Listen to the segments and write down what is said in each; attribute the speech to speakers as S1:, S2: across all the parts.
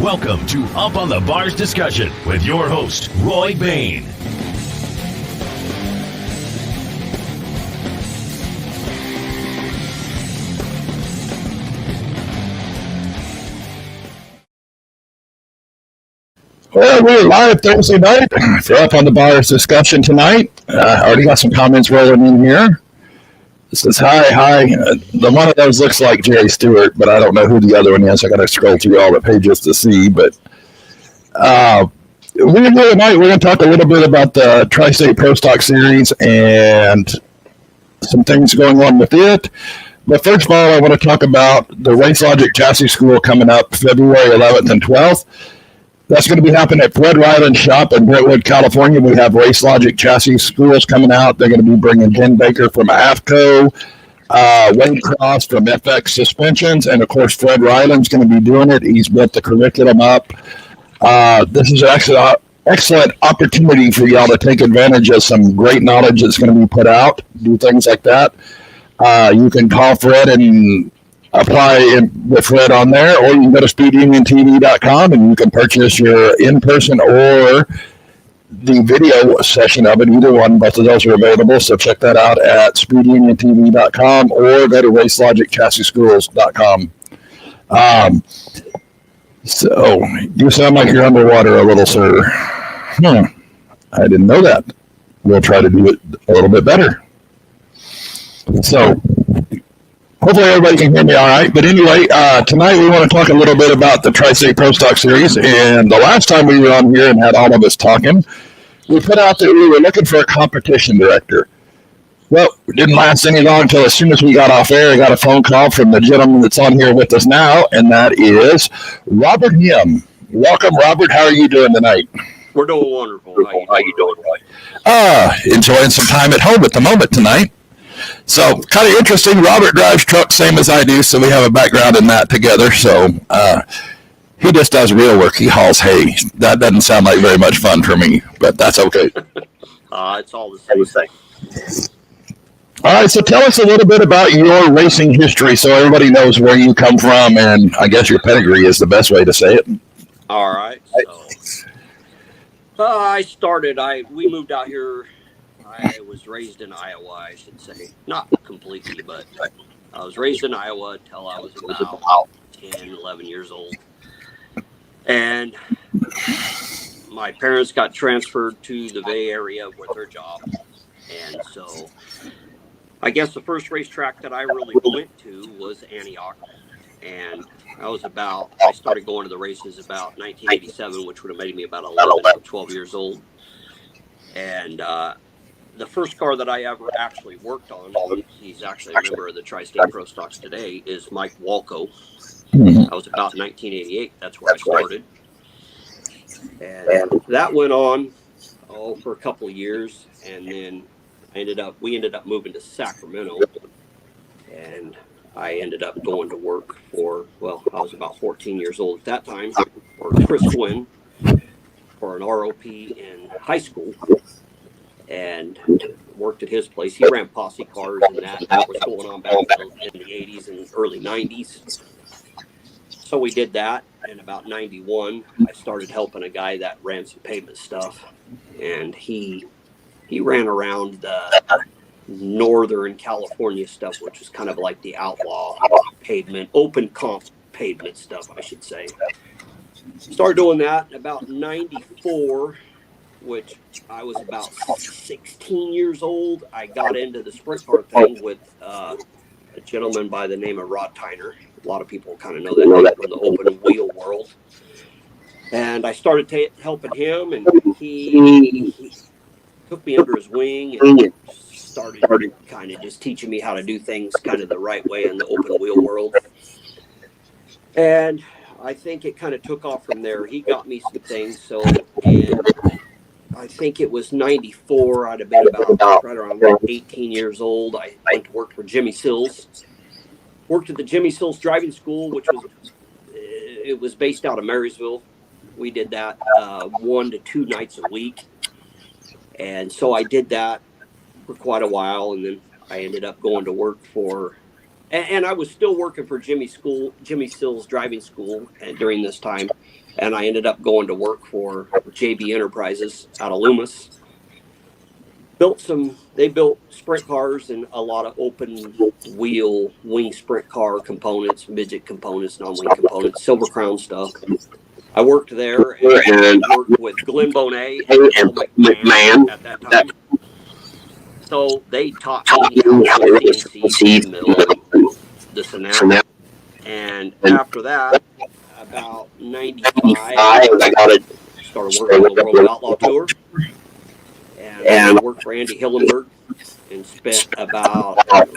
S1: Welcome to Up on the Bars discussion with your host, Roy Bain.
S2: Well, we're live Thursday night for Up on the Bars discussion tonight. I already got some comments rolling in here. It says, hi. The one of those looks like Jerry Stewart, but I don't know who the other one is. I got to scroll through all the pages to see. But we're going to talk a little bit about the Tristate Prostock Series and some things going on with it. But first of all, I want to talk about the Race Logic Chassis School coming up February 11th and 12th. That's going to be happening at Fred Ryland's shop in Brentwood, California. We have Race Logic Chassis Schools coming out. They're going to be bringing Jen Baker from AFCO, Wade Cross from FX Suspensions, and of course Fred Ryland's going to be doing it. He's built the curriculum up. This is actually an excellent opportunity for y'all to take advantage of some great knowledge that's going to be put out, do things like that. You can call Fred and apply with Fred on there, or you can go to speeduniontv.com and you can purchase your in-person or the video session of it. Either one, both of those are available. So check that out at speeduniontv.com or go to racelogicchassisschools.com. So you sound like you're underwater a little, sir. I didn't know that. We'll try to do it a little bit better. So hopefully everybody can hear me all right. But anyway, tonight we want to talk a little bit about the Tristate Prostock Series. And the last time we were on here and had all of us talking, we put out that we were looking for a competition director. Well, it didn't last any long until as soon as we got off air, I got a phone call from the gentleman that's on here with us now, and that is Robert Hemm. Welcome, Robert. How are you doing tonight?
S3: We're doing wonderful. How you doing, Roy?
S2: Enjoying some time at home at the moment tonight. So, kind of interesting. Robert drives trucks, same as I do, so we have a background in that together. So, he just does real work. He hauls hay. That doesn't sound like very much fun for me, but that's okay.
S3: It's all the same thing.
S2: All right, so tell us a little bit about your racing history so everybody knows where you come from, and I guess your pedigree is the best way to say it.
S3: All right. So, we moved out here. I was raised in Iowa, I should say. Not completely, but I was raised in Iowa until I was about 10, 11 years old. And my parents got transferred to the Bay Area with their job. And so I guess the first racetrack that I really went to was Antioch. And I started going to the races about 1987, which would have made me about 11 or 12 years old. And the first car that I ever actually worked on, he's actually a member of the Tristate Prostocks today, is Mike Walco. That was about 1988. That's where I started. And that went on for a couple of years. And then we ended up moving to Sacramento. And I ended up going to work I was about 14 years old at that time, for Chris Quinn, for an ROP in high school. And worked at his place. He ran posse cars, and that was going on back in the 80s and early 90s. So we did that. In about 91, I started helping a guy that ran some pavement stuff. And he ran around the Northern California stuff, which is kind of like the outlaw pavement, open comp pavement stuff, I should say. Started doing that in about 94. Which I was about 16 years old. I got into the sprint car thing with a gentleman by the name of Rod Tyner. A lot of people kind of know that name from the open wheel world. And I started helping him, and he took me under his wing and started kind of just teaching me how to do things kind of the right way in the open wheel world. And I think it kind of took off from there. He got me some things. And I think it was 94. I'd have been about right around 18 years old. I went to work for Jimmy Sills. Worked at the Jimmy Sills Driving School, which was based out of Marysville. We did that 1 to 2 nights a week. And so I did that for quite a while, and then I ended up going to work for, and I was still working for Jimmy Sills Driving School during this time. and I ended up going to work for JB Enterprises out of Loomis. They built sprint cars and a lot of open wheel wing sprint car components, midget components, non-wing components, Silver Crown stuff. I worked there and worked with Glenn Bonet and Paul McMahon at that time. So they taught me how to CNC mill and this and that. And after that, about 95, I started working on the World Outlaw Tour. And I worked for Andy Hillenberg and spent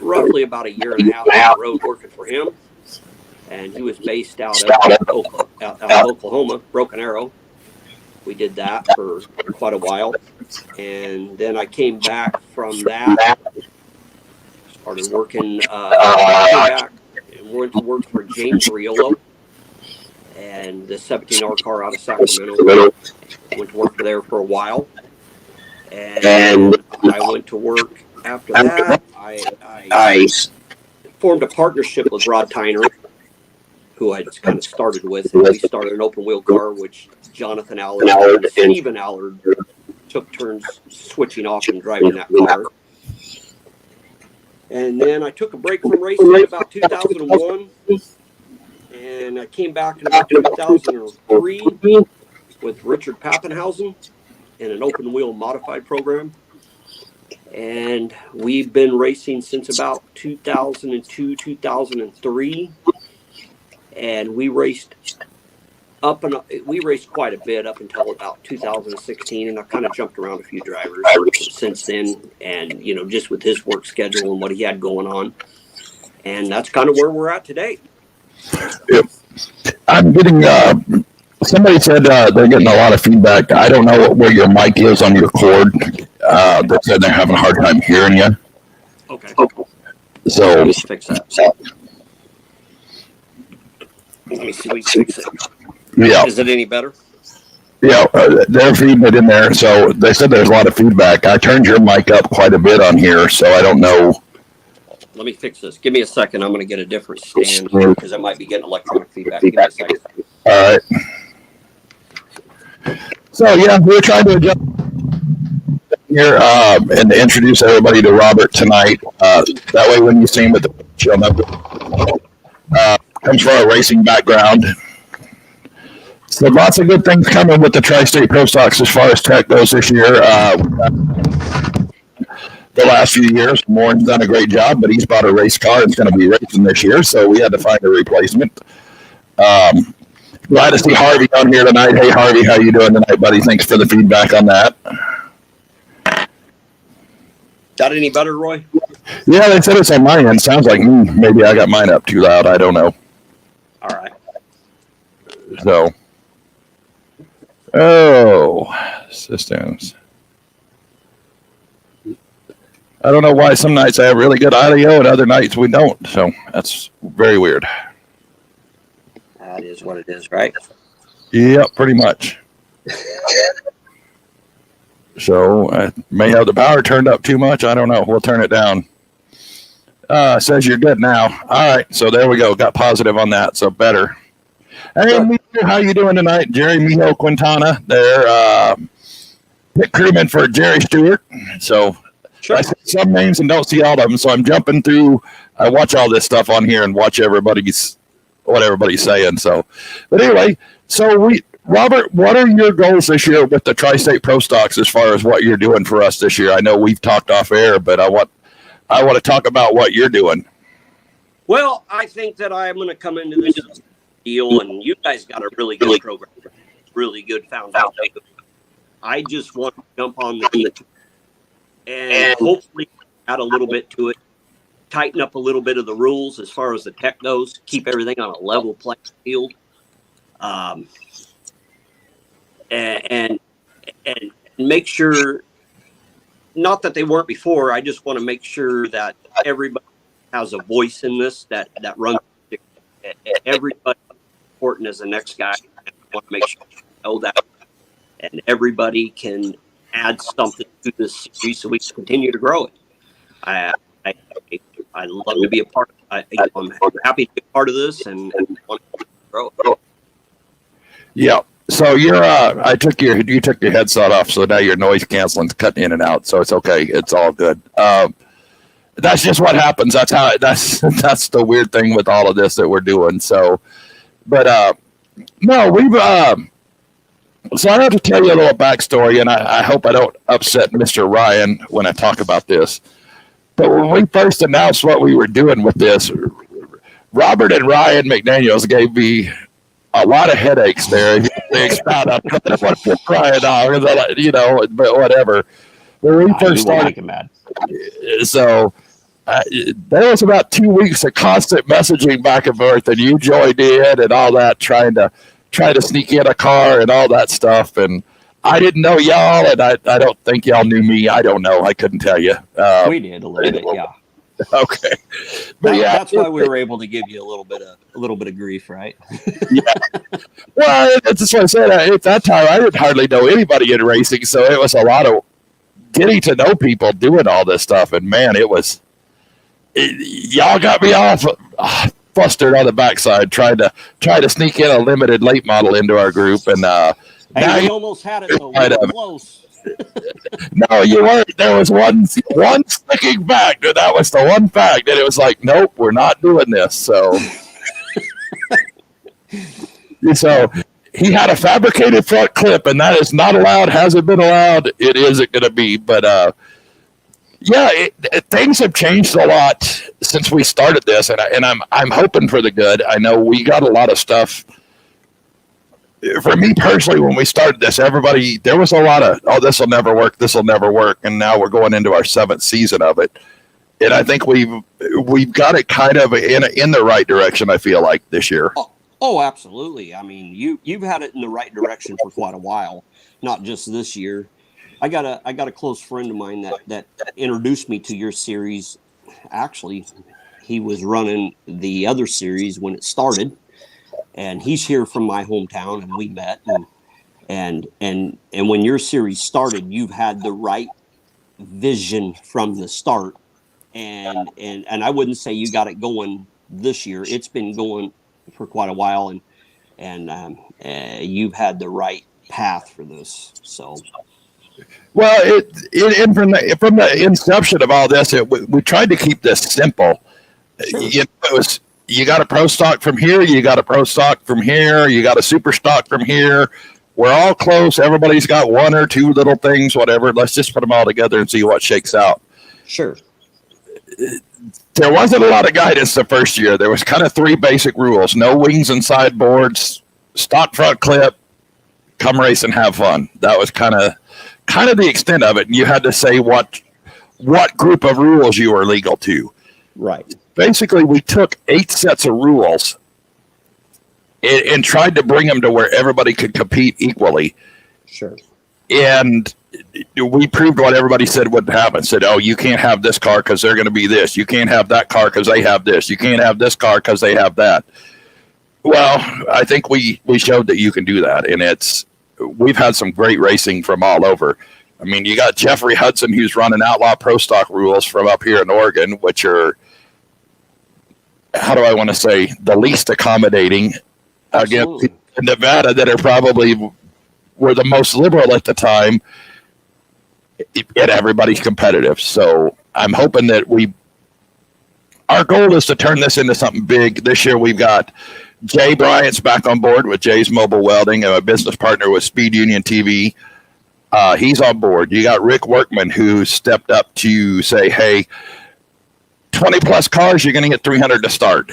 S3: roughly about a year and a half on the road working for him. And he was based out of Oklahoma, Broken Arrow. We did that for quite a while. And then I came back from that, started working, came back and went to work for James Riolo and the 17R car out of Sacramento. Went to work there for a while. And I went to work after that. I formed a partnership with Rod Tyner, who I kind of started with. And we started an open wheel car, which Jonathan Allard and Stephen Allard took turns switching off and driving that car. And then I took a break from racing in about 2001. And I came back in about 2003 with Richard Pappenhausen in an open wheel modified program. And we've been racing since about 2002, 2003. And we raced quite a bit up until about 2016. And I've kind of jumped around a few drivers since then. And, just with his work schedule and what he had going on. And that's kind of where we're at today.
S2: Yep. I'm getting, somebody said they're getting a lot of feedback. I don't know where your mic is on your cord. They said they're having a hard time hearing you.
S3: Okay.
S2: So
S3: let me fix that. Let me see if we can fix it.
S2: Yeah.
S3: Is it any better?
S2: Yeah, they're feeding it in there. So they said there's a lot of feedback. I turned your mic up quite a bit on here, so I don't know.
S3: Let me fix this. Give me a second. I'm going to get a different stand here because I might be getting electronic feedback. Give me a second.
S2: All right. So, yeah, we're trying to adjust here and to introduce everybody to Robert tonight. That way, when you see him at the show, comes from a racing background. So, lots of good things coming with the Tristate Prostocks as far as tech goes this year. The last few years, Warren's done a great job, but he's bought a race car and is going to be racing this year, so we had to find a replacement. Glad to see Harvey on here tonight. Hey, Harvey, how you doing tonight, buddy? Thanks for the feedback on that.
S3: Got any better, Roy?
S2: Yeah, they said it's on my end. Sounds like maybe I got mine up too loud. I don't know.
S3: All right.
S2: So, systems. I don't know why some nights I have really good audio and other nights we don't. So that's very weird.
S3: That is what it is, right?
S2: Yep, pretty much. So I may have the power turned up too much. I don't know. We'll turn it down. Says you're good now. All right. So there we go. Got positive on that. So better. Hey, Mijo, how you doing tonight? Jerry Mijo Quintana. They're pit crewman for Jerry Stewart. So sure. I see some names and don't see all of them. So I'm jumping through. I watch all this stuff on here and watch what everybody's saying. So, but anyway, Robert, what are your goals this year with the Tristate Prostocks as far as what you're doing for us this year? I know we've talked off air, but I want to talk about what you're doing.
S3: Well, I think that I'm going to come into this deal, and you guys got a really good program, really good foundation. I just want to jump on the team and hopefully add a little bit to it, tighten up a little bit of the rules as far as the tech goes, keep everything on a level playing field. And make sure, not that they weren't before, I just want to make sure that everybody has a voice in this, that runs. Everybody important as the next guy. I want to make sure you know that. And everybody can add something to this series so we can continue to grow it. I love to be a part of it. I'm happy to be a part of this and want to grow it.
S2: Yeah. So you took your headset off, so now your noise canceling's cutting in and out. So it's okay. It's all good. That's just what happens. That's the weird thing with all of this that we're doing. So, but no, so I have to tell you a little backstory, and I hope I don't upset Mr. Ryan when I talk about this. But when we first announced what we were doing with this, Robert and Ryan McDaniels gave me a lot of headaches there. They expound on what Ryan on, you know, but whatever. When we first started, so there was about 2 weeks of constant messaging back and forth, and you joined in and all that, trying to sneak in a car and all that stuff. And I didn't know y'all, and I don't think y'all knew me. I don't know. I couldn't tell you.
S3: We did a little bit, yeah.
S2: Okay, but
S3: that's why we were able to give you a little bit of grief, right?
S2: Yeah. Well, that's just what I said. At that time, I didn't hardly know anybody in racing, so it was a lot of getting to know people doing all this stuff. And man, y'all got me all flustered on the backside trying to sneak in a limited late model into our group, and
S3: hey, we almost had it though. We were close.
S2: No, you weren't. There was one sticking fact, and that was the one fact, and it was like, nope, we're not doing this. So he had a fabricated front clip, and that is not allowed. Hasn't been allowed. It isn't going to be. But things have changed a lot since we started this, and I'm hoping for the good. I know we got a lot of stuff. For me personally, when we started this, there was a lot of, this will never work. And now we're going into our 7th season of it. And I think we've got it kind of in the right direction, I feel like, this year.
S3: Oh, absolutely. I mean, you've had it in the right direction for quite a while, not just this year. I got a close friend of mine that introduced me to your series. Actually, he was running the other series when it started. And he's here from my hometown, and we met. And when your series started, you've had the right vision from the start. And I wouldn't say you got it going this year. It's been going for quite a while, and you've had the right path for this. So,
S2: well, from the inception of all this, we tried to keep this simple. Sure. It was. You got a pro stock from here, you got a pro stock from here, you got a super stock from here. We're all close. Everybody's got one or two little things, whatever. Let's just put them all together and see what shakes out.
S3: Sure.
S2: There wasn't a lot of guidance the first year. There was kind of 3 basic rules. No wings and sideboards, stock front clip, come race and have fun. That was kind of the extent of it. And you had to say what group of rules you were legal to.
S3: Right.
S2: Basically, we took 8 sets of rules and tried to bring them to where everybody could compete equally.
S3: Sure.
S2: And we proved what everybody said would happen. Said, oh, you can't have this car because they're going to be this. You can't have that car because they have this. You can't have this car because they have that. Well, I think we showed that you can do that. And we've had some great racing from all over. I mean, you got Jeffrey Hudson, who's running Outlaw Pro Stock rules from up here in Oregon, which are, how do I want to say, the least accommodating against people in Nevada that are probably were the most liberal at the time, and everybody's competitive. So I'm hoping that our goal is to turn this into something big. This year we've got Jay Bryant's back on board with Jay's Mobile Welding, and a business partner with Speed Union TV. He's on board. You got Rick Workman, who stepped up to say, hey, 20 plus cars, you're going to get 300 to start.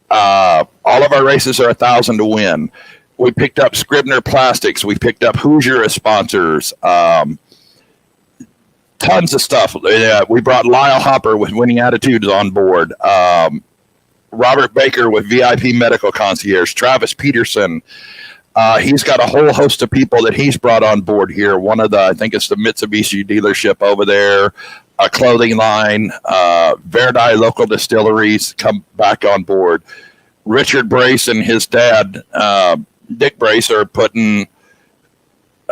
S2: All of our races are 1,000 to win. We picked up Scribner Plastics. We picked up Hoosier as sponsors. Tons of stuff. We brought Lyle Hopper with Winning Attitudes on board. Robert Baker with VIP Medical Concierge. Travis Peterson. He's got a whole host of people that he's brought on board here. I think it's the Mitsubishi dealership over there. A clothing line, Verdi local distilleries come back on board. Richard Brace and his dad, Dick Brace, are putting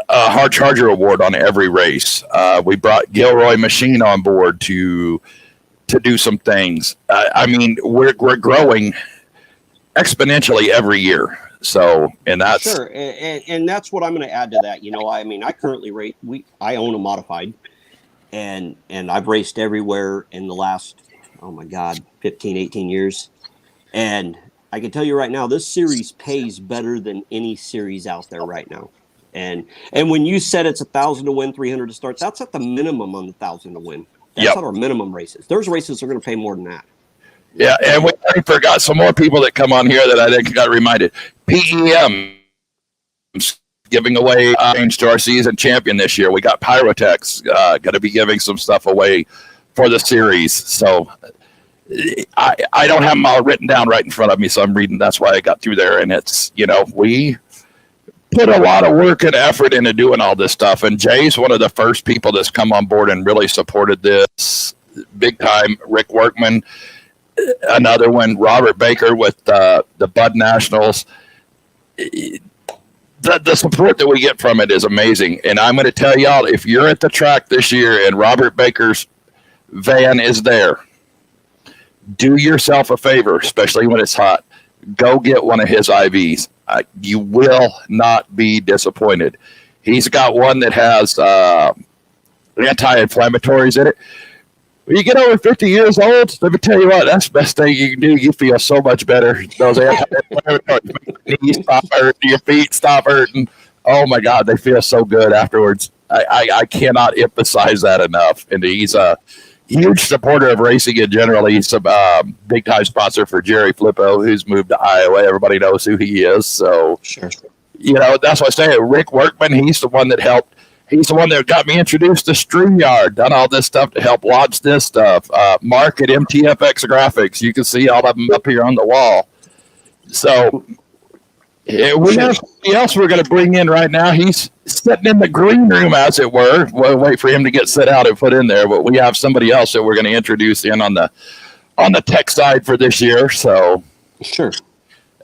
S2: a Hard Charger Award on every race. We brought Gilroy Machine on board to do some things. I mean, we're growing exponentially every year. So, and that's
S3: sure, and that's what I'm going to add to that. I mean, I currently rate. I own a modified, and I've raced everywhere in the last, oh my God, 15, 18 years, and I can tell you right now, this series pays better than any series out there right now. And when you said it's 1,000 to win, 300 to start, that's at the minimum on the 1,000 to win. That's
S2: yep.
S3: at our minimum races. There's races that are going to pay more than that.
S2: Yeah, and we already forgot some more people that come on here that I think got reminded. PEM giving away to our season champion this year. We got Pyrotechs going to be giving some stuff away for the series. So I don't have them all written down right in front of me, so I'm reading. That's why I got through there. And it's, we put a lot of work and effort into doing all this stuff. And Jay's one of the first people that's come on board and really supported this big time. Rick Workman, another one, Robert Baker with the Bud Nationals. The support that we get from it is amazing. And I'm going to tell y'all, if you're at the track this year and Robert Baker's van is there, do yourself a favor, especially when it's hot. Go get one of his IVs. You will not be disappointed. He's got one that has anti-inflammatories in it. When you get over 50 years old, let me tell you what, that's the best thing you can do. You feel so much better. Those anti-inflammatories make your knees stop hurting, your feet stop hurting. Oh, my God, they feel so good afterwards. I cannot emphasize that enough. And he's a huge supporter of racing in general. He's a big-time sponsor for Jerry Flippo, who's moved to Iowa. Everybody knows who he is. So,
S3: sure.
S2: That's what I say. Rick Workman, he's the one that helped. He's the one that got me introduced to StreamYard, done all this stuff to help launch this stuff. Mark at MTFX Graphics, you can see all of them up here on the wall. So we have somebody else we're going to bring in right now. He's sitting in the green room, as it were. We'll wait for him to get set out and put in there. But we have somebody else that we're going to introduce in on the tech side for this year. So
S3: sure.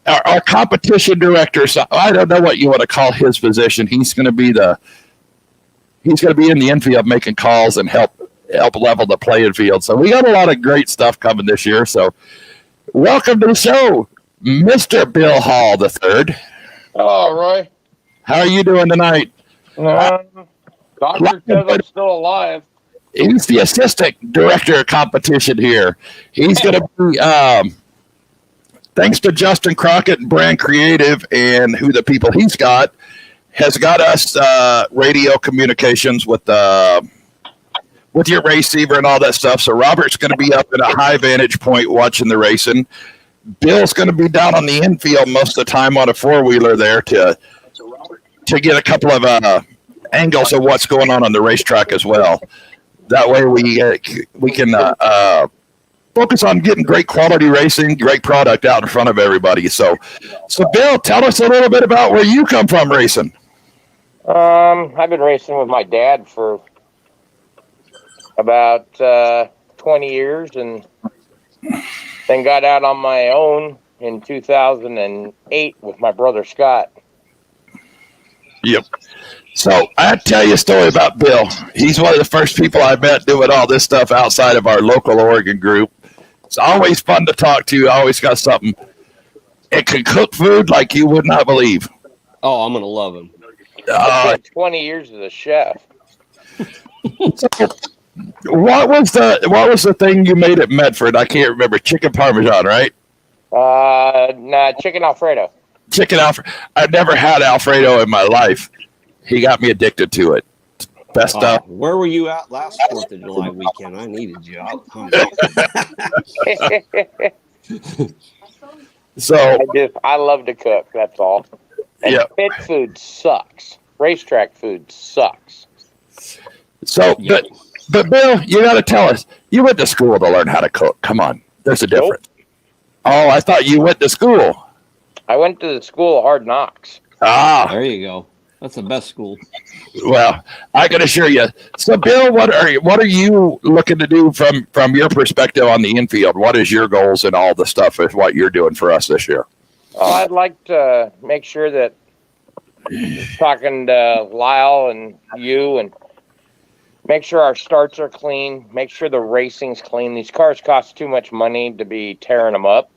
S2: Our competition director, so I don't know what you want to call his position. He's going to be in the infield making calls and help level the playing field. So we got a lot of great stuff coming this year. So welcome to the show, Mr. Bill Hall III.
S4: Hello, Roy.
S2: How are you doing tonight?
S4: Doctor says I'm still alive.
S2: He's the assistant director of competition here. He's going to be, thanks to Justin Crockett and Brand Creative and who the people he's got, has got us radio communications with your receiver and all that stuff. So Robert's going to be up at a high vantage point watching the racing. Bill's going to be down on the infield most of the time on a four-wheeler there to get a couple of angles of what's going on the racetrack as well. That way we can focus on getting great quality racing, great product out in front of everybody. So Bill, tell us a little bit about where you come from racing.
S4: I've been racing with my dad for about 20 years and then got out on my own in 2008 with my brother Scott.
S2: Yep. So I'll tell you a story about Bill. He's one of the first people I met doing all this stuff outside of our local Oregon group. It's always fun to talk to. Always got something. It can cook food like you would not believe.
S3: Oh, I'm going to love him.
S4: 20 years as a chef.
S2: So, what was the thing you made at Medford? I can't remember. Chicken Parmesan, right?
S4: Chicken Alfredo.
S2: Chicken Alfredo. I've never had Alfredo in my life. He got me addicted to it. Best stuff.
S3: Where were you at last 4th of July weekend? I needed you.
S2: So
S4: I love to cook. That's all. And pit food sucks. Racetrack food sucks.
S2: So, but Bill, you got to tell us. You went to school to learn how to cook. Come on, there's a difference. Nope. Oh, I thought you went to school.
S4: I went to the school of hard knocks.
S3: There you go. That's the best school.
S2: Well, I can assure you. So, Bill, what are you looking to do from your perspective on the infield? What is your goals and all the stuff is what you're doing for us this year?
S4: Oh, I'd like to make sure that talking to Lyle and you and make sure our starts are clean, make sure the racing's clean. These cars cost too much money to be tearing them up.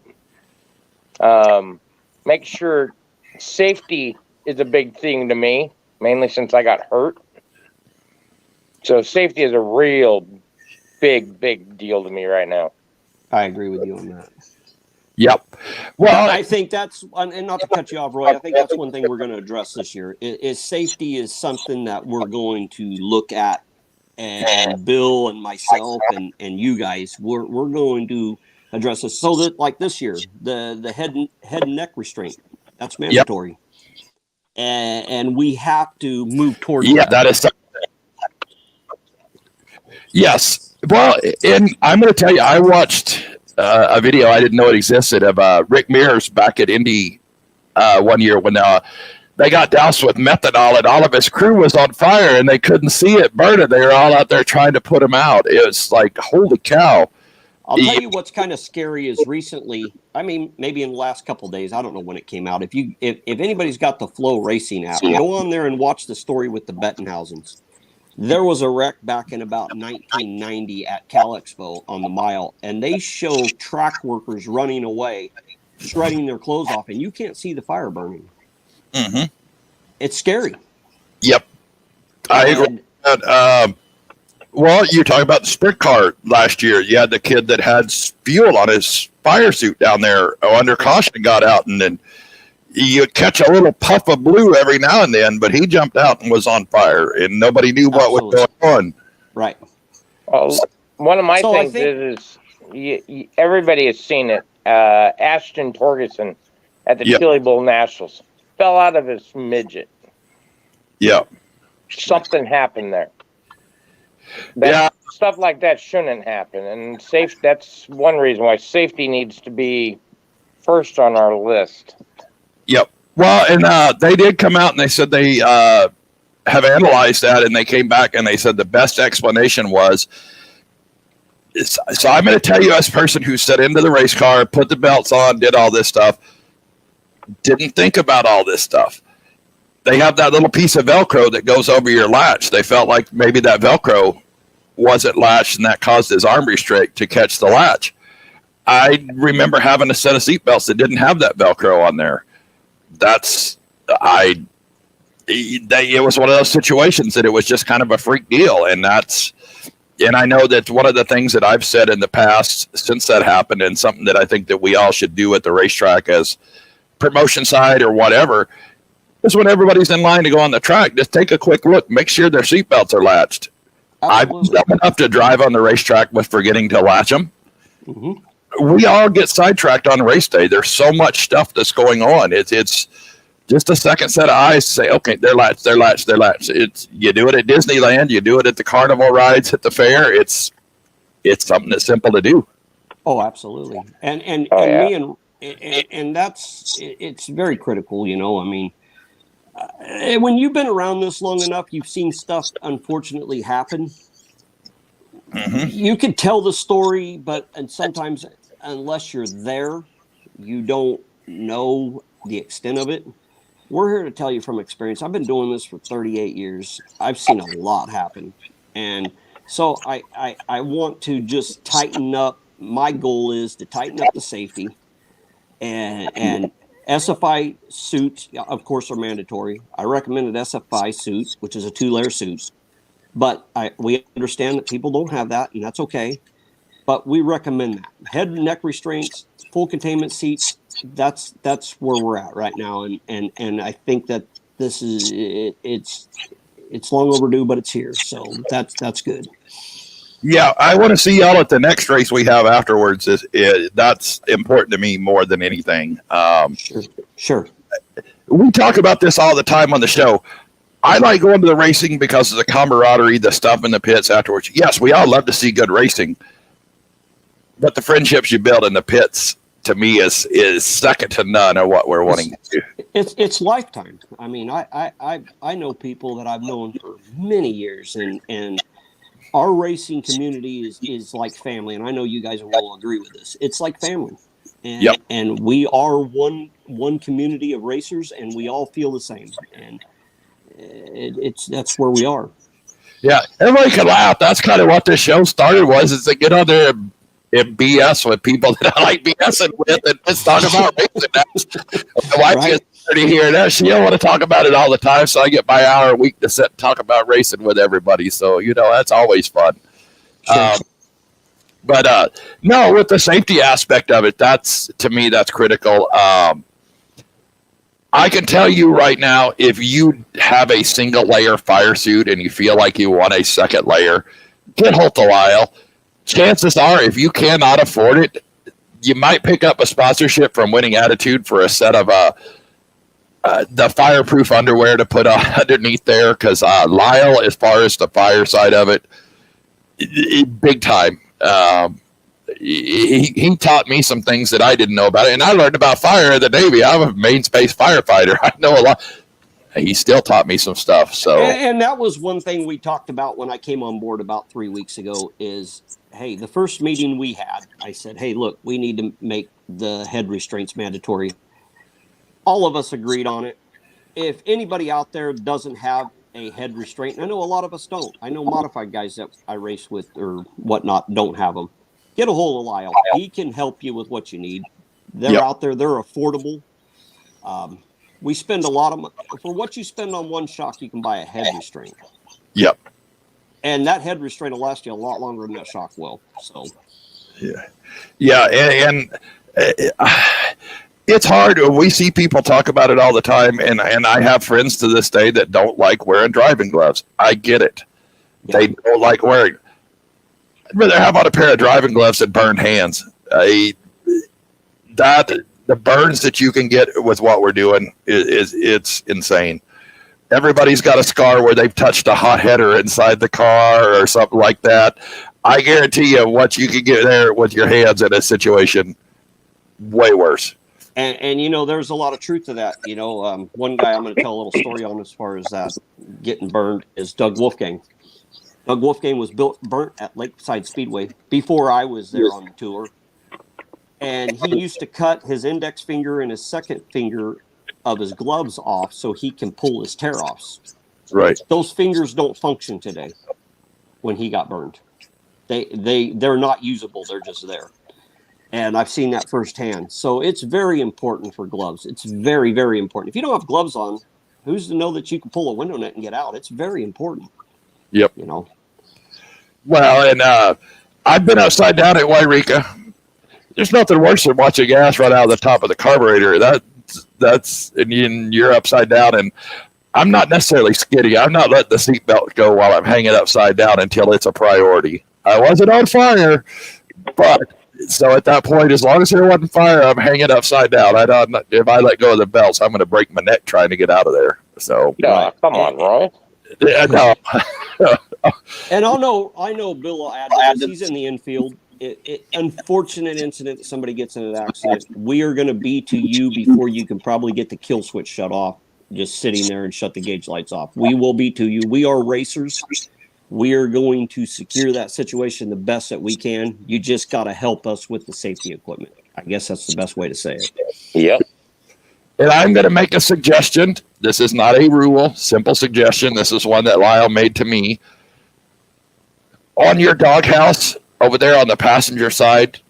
S4: Make sure safety is a big thing to me, mainly since I got hurt. So safety is a real big deal to me right now.
S3: I agree with you on that.
S2: Yep. Well,
S3: I think that's, and not to cut you off, Roy, I think that's one thing we're going to address this year. Is safety is something that we're going to look at, and Bill and myself and you guys, we're going to address this. So that, like this year, the head and neck restraint, that's mandatory. Yep. And we have to move towards
S2: that is something. Yes. Well, and I'm going to tell you, I watched a video, I didn't know it existed, of Rick Mears back at Indy one year when they got doused with methanol and all of his crew was on fire and they couldn't see it burning. They were all out there trying to put him out. It was like, holy cow.
S3: I'll tell you what's kind of scary is recently, I mean, maybe in the last couple of days, I don't know when it came out. If anybody's got the Flow Racing app, go on there and watch the story with the Bettenhausens. There was a wreck back in about 1990 at Cal Expo on the mile, and they show track workers running away, shredding their clothes off, and you can't see the fire burning.
S2: Mm-hmm.
S3: It's scary.
S2: Yep. I agree. Well, you talk about the sprint car last year. You had the kid that had fuel on his fire suit down there under caution, got out, and then you catch a little puff of blue every now and then, but he jumped out and was on fire, and nobody knew what was going on.
S3: Right.
S4: One of my things is everybody has seen it. Ashton Torgerson at the Chili Bowl Nationals fell out of his midget.
S2: Yeah.
S4: Something happened there. Stuff like that shouldn't happen, and that's one reason why safety needs to be first on our list.
S2: Yep. Well, and they did come out and they said they have analyzed that, and they came back and they said the best explanation was, so I'm going to tell you, as a person who sat into the race car, put the belts on, did all this stuff, didn't think about all this stuff. They have that little piece of Velcro that goes over your latch. They felt like maybe that Velcro wasn't latched and that caused his arm restrict to catch the latch. I remember having a set of seatbelts that didn't have that Velcro on there. It was one of those situations that it was just kind of a freak deal. And I know that one of the things that I've said in the past since that happened, and something that I think that we all should do at the racetrack as promotion side or whatever, is when everybody's in line to go on the track, just take a quick look, make sure their seatbelts are latched. Absolutely. I've done enough to drive on the racetrack with forgetting to latch them. Mm-hmm. We all get sidetracked on race day. There's so much stuff that's going on. It's just a second set of eyes to say, okay, they're latched. You do it at Disneyland, you do it at the carnival rides at the fair. It's something that's simple to do.
S3: Oh, absolutely. And that's, it's very critical, you know. I mean, when you've been around this long enough, you've seen stuff unfortunately happen. Mm-hmm. You could tell the story, and sometimes unless you're there, you don't know the extent of it. We're here to tell you from experience. I've been doing this for 38 years. I've seen a lot happen. And so I want to just tighten up. My goal is to tighten up the safety, and SFI suits, of course, are mandatory. I recommend an SFI suit, which is a 2-layer suit. But we understand that people don't have that, and that's okay. But we recommend that. Head and neck restraints, full containment seats, that's where we're at right now. And I think that this is it's long overdue, but it's here. So that's good.
S2: Yeah, I want to see y'all at the next race we have afterwards. That's important to me more than anything.
S3: Sure.
S2: We talk about this all the time on the show. I like going to the racing because of the camaraderie, the stuff in the pits afterwards. Yes, we all love to see good racing, but the friendships you build in the pits, to me, is second to none of what we're wanting to do.
S3: It's lifetime. I mean, I know people that I've known for many years, and our racing community is like family, and I know you guys will all agree with this. It's like family, and we are one community of racers, and we all feel the same, and that's where we are.
S2: Yeah, everybody can laugh. That's kind of what this show started is to get on there and BS with people that I like BSing with, and let's talk about racing. to hear that. She don't want to talk about it all the time, so I get my hour a week to sit and talk about racing with everybody. So, that's always fun.
S3: Sure.
S2: But no, with the safety aspect of it, to me, that's critical. I can tell you right now, if you have a single layer fire suit and you feel like you want a second layer, get hold of Lyle. Chances are, if you cannot afford it, you might pick up a sponsorship from Winning Attitude for a set of the fireproof underwear to put underneath there. Because Lyle, as far as the fire side of it, big time. He taught me some things that I didn't know about it, and I learned about fire in the Navy. I'm a main space firefighter. I know a lot. He still taught me some stuff. So,
S3: and that was one thing we talked about when I came on board about 3 weeks ago. Is hey, the first meeting we had, I said, hey, look, we need to make the head restraints mandatory. All of us agreed on it. If anybody out there doesn't have a head restraint, and I know a lot of us don't. I know modified guys that I race with or whatnot don't have them. Get a hold of Lyle. He can help you with what you need. They're out there. They're affordable. We spend a lot of money. For what you spend on one shock, you can buy a head restraint.
S2: Yep.
S3: And that head restraint will last you a lot longer than that shock will. So.
S2: Yeah. And it's hard. We see people talk about it all the time. And I have friends to this day that don't like wearing driving gloves. I get it. Yeah. They don't like wearing. I'd rather have on a pair of driving gloves than burned hands. The burns that you can get with what we're doing it's insane. Everybody's got a scar where they've touched a hot header inside the car or something like that. I guarantee you what you can get there with your hands in a situation way worse.
S3: And there's a lot of truth to that. One guy I'm going to tell a little story on as far as that getting burned is Doug Wolfgang. Doug Wolfgang was burnt at Lakeside Speedway before I was there on the tour. And he used to cut his index finger and his second finger of his gloves off so he can pull his tear-offs.
S2: Right.
S3: Those fingers don't function today when he got burned. They're not usable. They're just there. And I've seen that firsthand. So it's very important for gloves. It's very, very important. If you don't have gloves on, who's to know that you can pull a window net and get out? It's very important.
S2: Yep. Well, and I've been upside down at Wairika. There's nothing worse than watching gas run out of the top of the carburetor. That's and you're upside down, and I'm not necessarily skidding. I'm not letting the seatbelt go while I'm hanging upside down until it's a priority. I wasn't on fire, but so at that point, as long as there wasn't fire, I'm hanging upside down. If I let go of the belts, I'm going to break my neck trying to get out of there. So,
S4: come on, Roy.
S2: Yeah, no.
S3: And I know Bill will add to this. He's in the infield. Unfortunate incident that somebody gets in an accident. We are going to be to you before you can probably get the kill switch shut off, just sitting there and shut the gauge lights off. We will be to you. We are racers. We are going to secure that situation the best that we can. You just got to help us with the safety equipment. I guess that's the best way to say it.
S4: Yep.
S2: And I'm going to make a suggestion. This is not a rule, simple suggestion. This is one that Lyle made to me. On your doghouse, over there on the passenger side,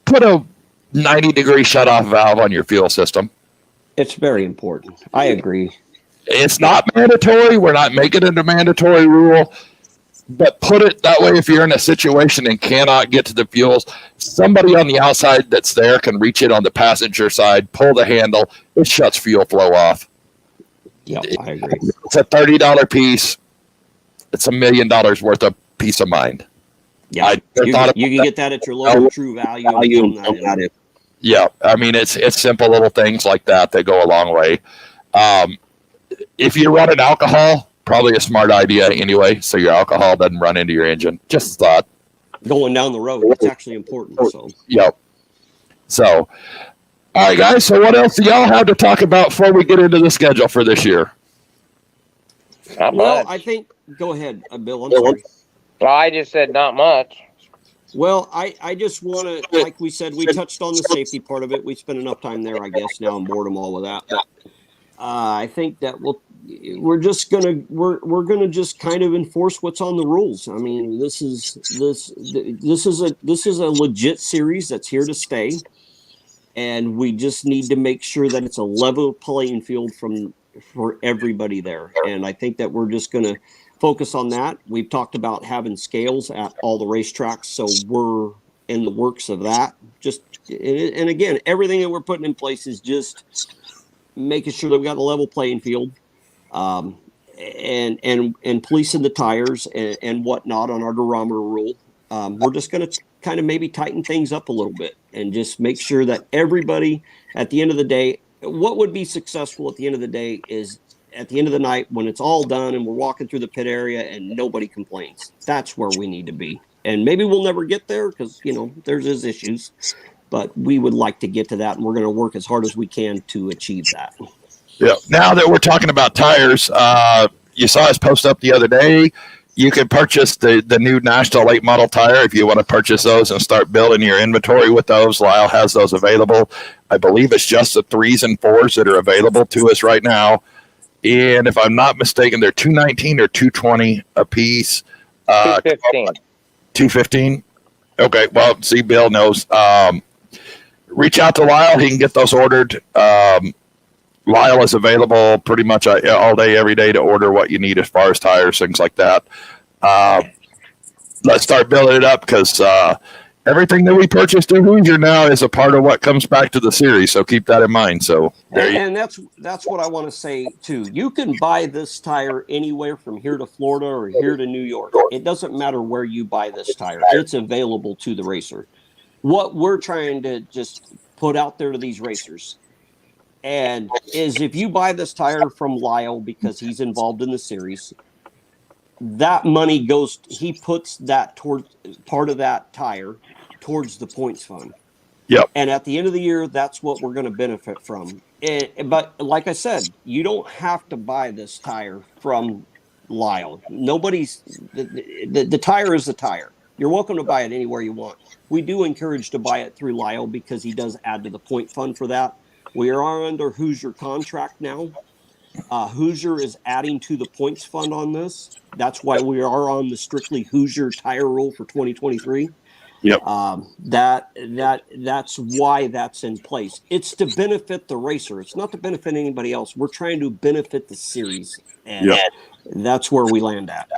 S2: put a 90-degree shutoff valve on your fuel system.
S3: It's very important. I agree.
S2: It's not mandatory. We're not making it a mandatory rule. But put it that way, if you're in a situation and cannot get to the fuels, somebody on the outside that's there can reach it on the passenger side, pull the handle, it shuts fuel flow off.
S3: Yeah, I agree.
S2: It's a $30 piece. It's $1 million worth of peace of mind.
S3: Yeah, you can get that at your local True Value.
S2: Yeah, I mean, it's simple little things like that go a long way. If you're running alcohol, probably a smart idea anyway, so your alcohol doesn't run into your engine. Just a thought.
S3: Going down the road, it's actually important. So.
S2: Yep. So, all right, guys, so what else do y'all have to talk about before we get into the schedule for this year?
S3: Well, I think, go ahead, Bill, I'm sorry.
S4: Well, I just said not much.
S3: Well, I just want to, like we said, we touched on the safety part of it. We spent enough time there, I guess. Now I'm bored them all with that. But, I think that we're gonna just kind of enforce what's on the rules. I mean, this is a legit series that's here to stay. and we just need to make sure that it's a level playing field for everybody there. And I think that we're just going to focus on that. We've talked about having scales at all the racetracks, so we're in the works of that. And again, everything that we're putting in place is just making sure that we got a level playing field, and policing the tires and whatnot on our durometer rule. We're just going to kind of maybe tighten things up a little bit and just make sure that everybody, at the end of the day, what would be successful at the end of the day is at the end of the night when it's all done and we're walking through the pit area and nobody complains. That's where we need to be. And maybe we'll never get there because, there's issues, but we would like to get to that, and we're going to work as hard as we can to achieve that.
S2: Yeah. Now that we're talking about tires, you saw us post up the other day. You can purchase the new National late model tire if you want to purchase those and start building your inventory with those. Lyle has those available. I believe it's just the 3s and 4s that are available to us right now. And if I'm not mistaken, they're $219 or $220 a piece.
S4: $215.
S2: $215. Okay. Well, see, Bill knows. Reach out to Lyle. He can get those ordered. Lyle is available pretty much all day, every day to order what you need as far as tires, things like that. Let's start building it up because everything that we purchased through Hoosier now is a part of what comes back to the series. So keep that in mind. So
S3: and that's what I want to say too. You can buy this tire anywhere from here to Florida or here to New York. It doesn't matter where you buy this tire. It's available to the racer. What we're trying to just put out there to these racers and is if you buy this tire from Lyle because he's involved in the series, that money he puts that towards part of that tire towards the points fund.
S2: Yep.
S3: And at the end of the year, that's what we're going to benefit from. But like I said, you don't have to buy this tire from Lyle. The tire is the tire. You're welcome to buy it anywhere you want. We do encourage to buy it through Lyle because he does add to the point fund for that. We are under Hoosier contract now. Hoosier is adding to the points fund on this. That's why we are on the strictly Hoosier tire rule for 2023.
S2: Yep.
S3: That's why that's in place. It's to benefit the racer. It's not to benefit anybody else. We're trying to benefit the series, and that's where we land at.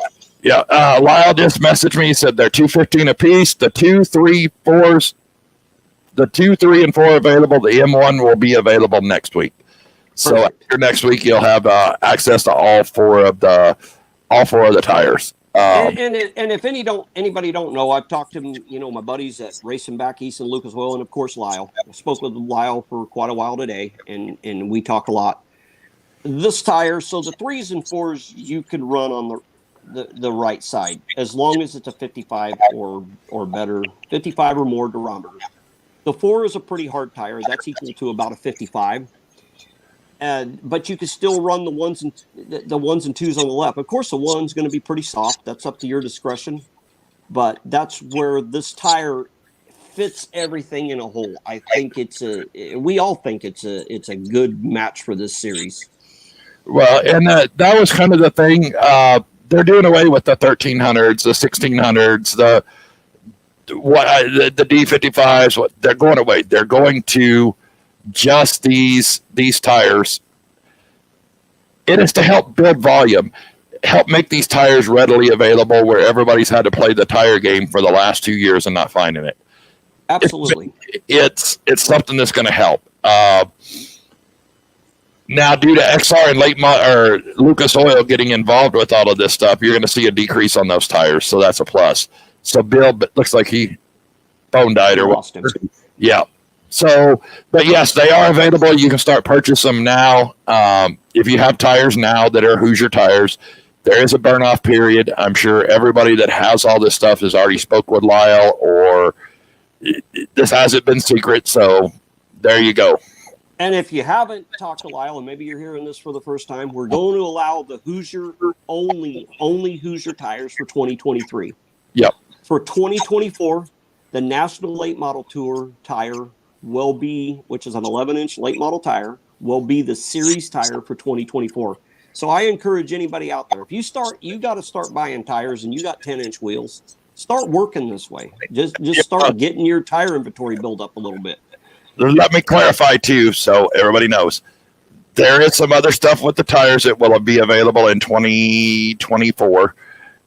S2: Yeah. Lyle just messaged me. He said they're $215 a piece. The 2, 3, 4s. The 2, 3, and 4 available. The M1 will be available next week. So after next week, you'll have access to all four of the tires.
S3: And if anybody don't know, I've talked to my buddies at Racing Back East and Lucas Oil, and of course Lyle. I spoke with Lyle for quite a while today, and we talk a lot. This tire, so the 3s and 4s, you can run on the right side as long as it's a 55 or better, 55 or more durometer. The 4 is a pretty hard tire. That's equal to about a 55. But you can still run the 1s and 2s on the left. Of course, the 1's going to be pretty soft. That's up to your discretion. But that's where this tire fits everything in a whole. I think we all think it's a good match for this series.
S2: Well, and that was kind of the thing. They're doing away with the 1300s, the 1600s, the D55s. They're going away. They're going to just these tires. It is to help build volume, help make these tires readily available where everybody's had to play the tire game for the last 2 years and not finding it.
S3: Absolutely.
S2: It's something that's going to help. Now, due to XR and or Lucas Oil getting involved with all of this stuff, you're going to see a decrease on those tires, so that's a plus. So Bill looks like he phone died or
S3: lost him.
S2: Yeah. So, but yes, they are available. You can start purchasing them now. If you have tires now that are Hoosier tires, there is a burn-off period. I'm sure everybody that has all this stuff has already spoke with Lyle, or this hasn't been secret. So there you go.
S3: And if you haven't talked to Lyle, and maybe you're hearing this for the first time, we're going to allow the Hoosier only Hoosier tires for 2023.
S2: Yep.
S3: For 2024, the National Late Model Tour tire will be, which is an 11-inch late model tire, will be the series tire for 2024. So I encourage anybody out there, if you got to start buying tires and you got 10-inch wheels, start working this way. Just start getting your tire inventory built up a little bit.
S2: let me clarify too, so everybody knows. There is some other stuff with the tires that will be available in 2024.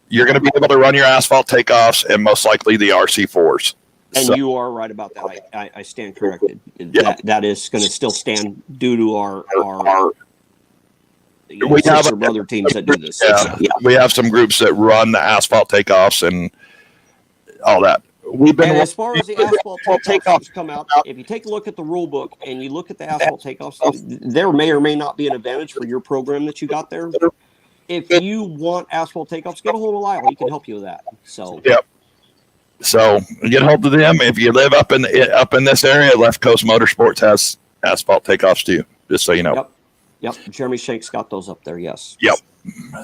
S2: You're going to be able to run your asphalt takeoffs and most likely the RC4s.
S3: And
S2: So-
S3: you are right about that. I stand corrected.
S2: Yep.
S3: That is going to still stand due to our
S2: We have
S3: sister brother teams that do this.
S2: Yeah, we have some groups that run the asphalt takeoffs and all that. We've been
S3: And as far as the asphalt takeoffs come out, if you take a look at the rule book and you look at the asphalt takeoffs, there may or may not be an advantage for your program that you got there. If you want asphalt takeoffs, get a hold of Lyle. He can help you with that. So
S2: Yep. So get a hold of them. If you live up in this area, Left Coast Motorsports has asphalt takeoffs too. Just so you know.
S3: Yep. Jeremy Shank's got those up there. Yes.
S2: Yep.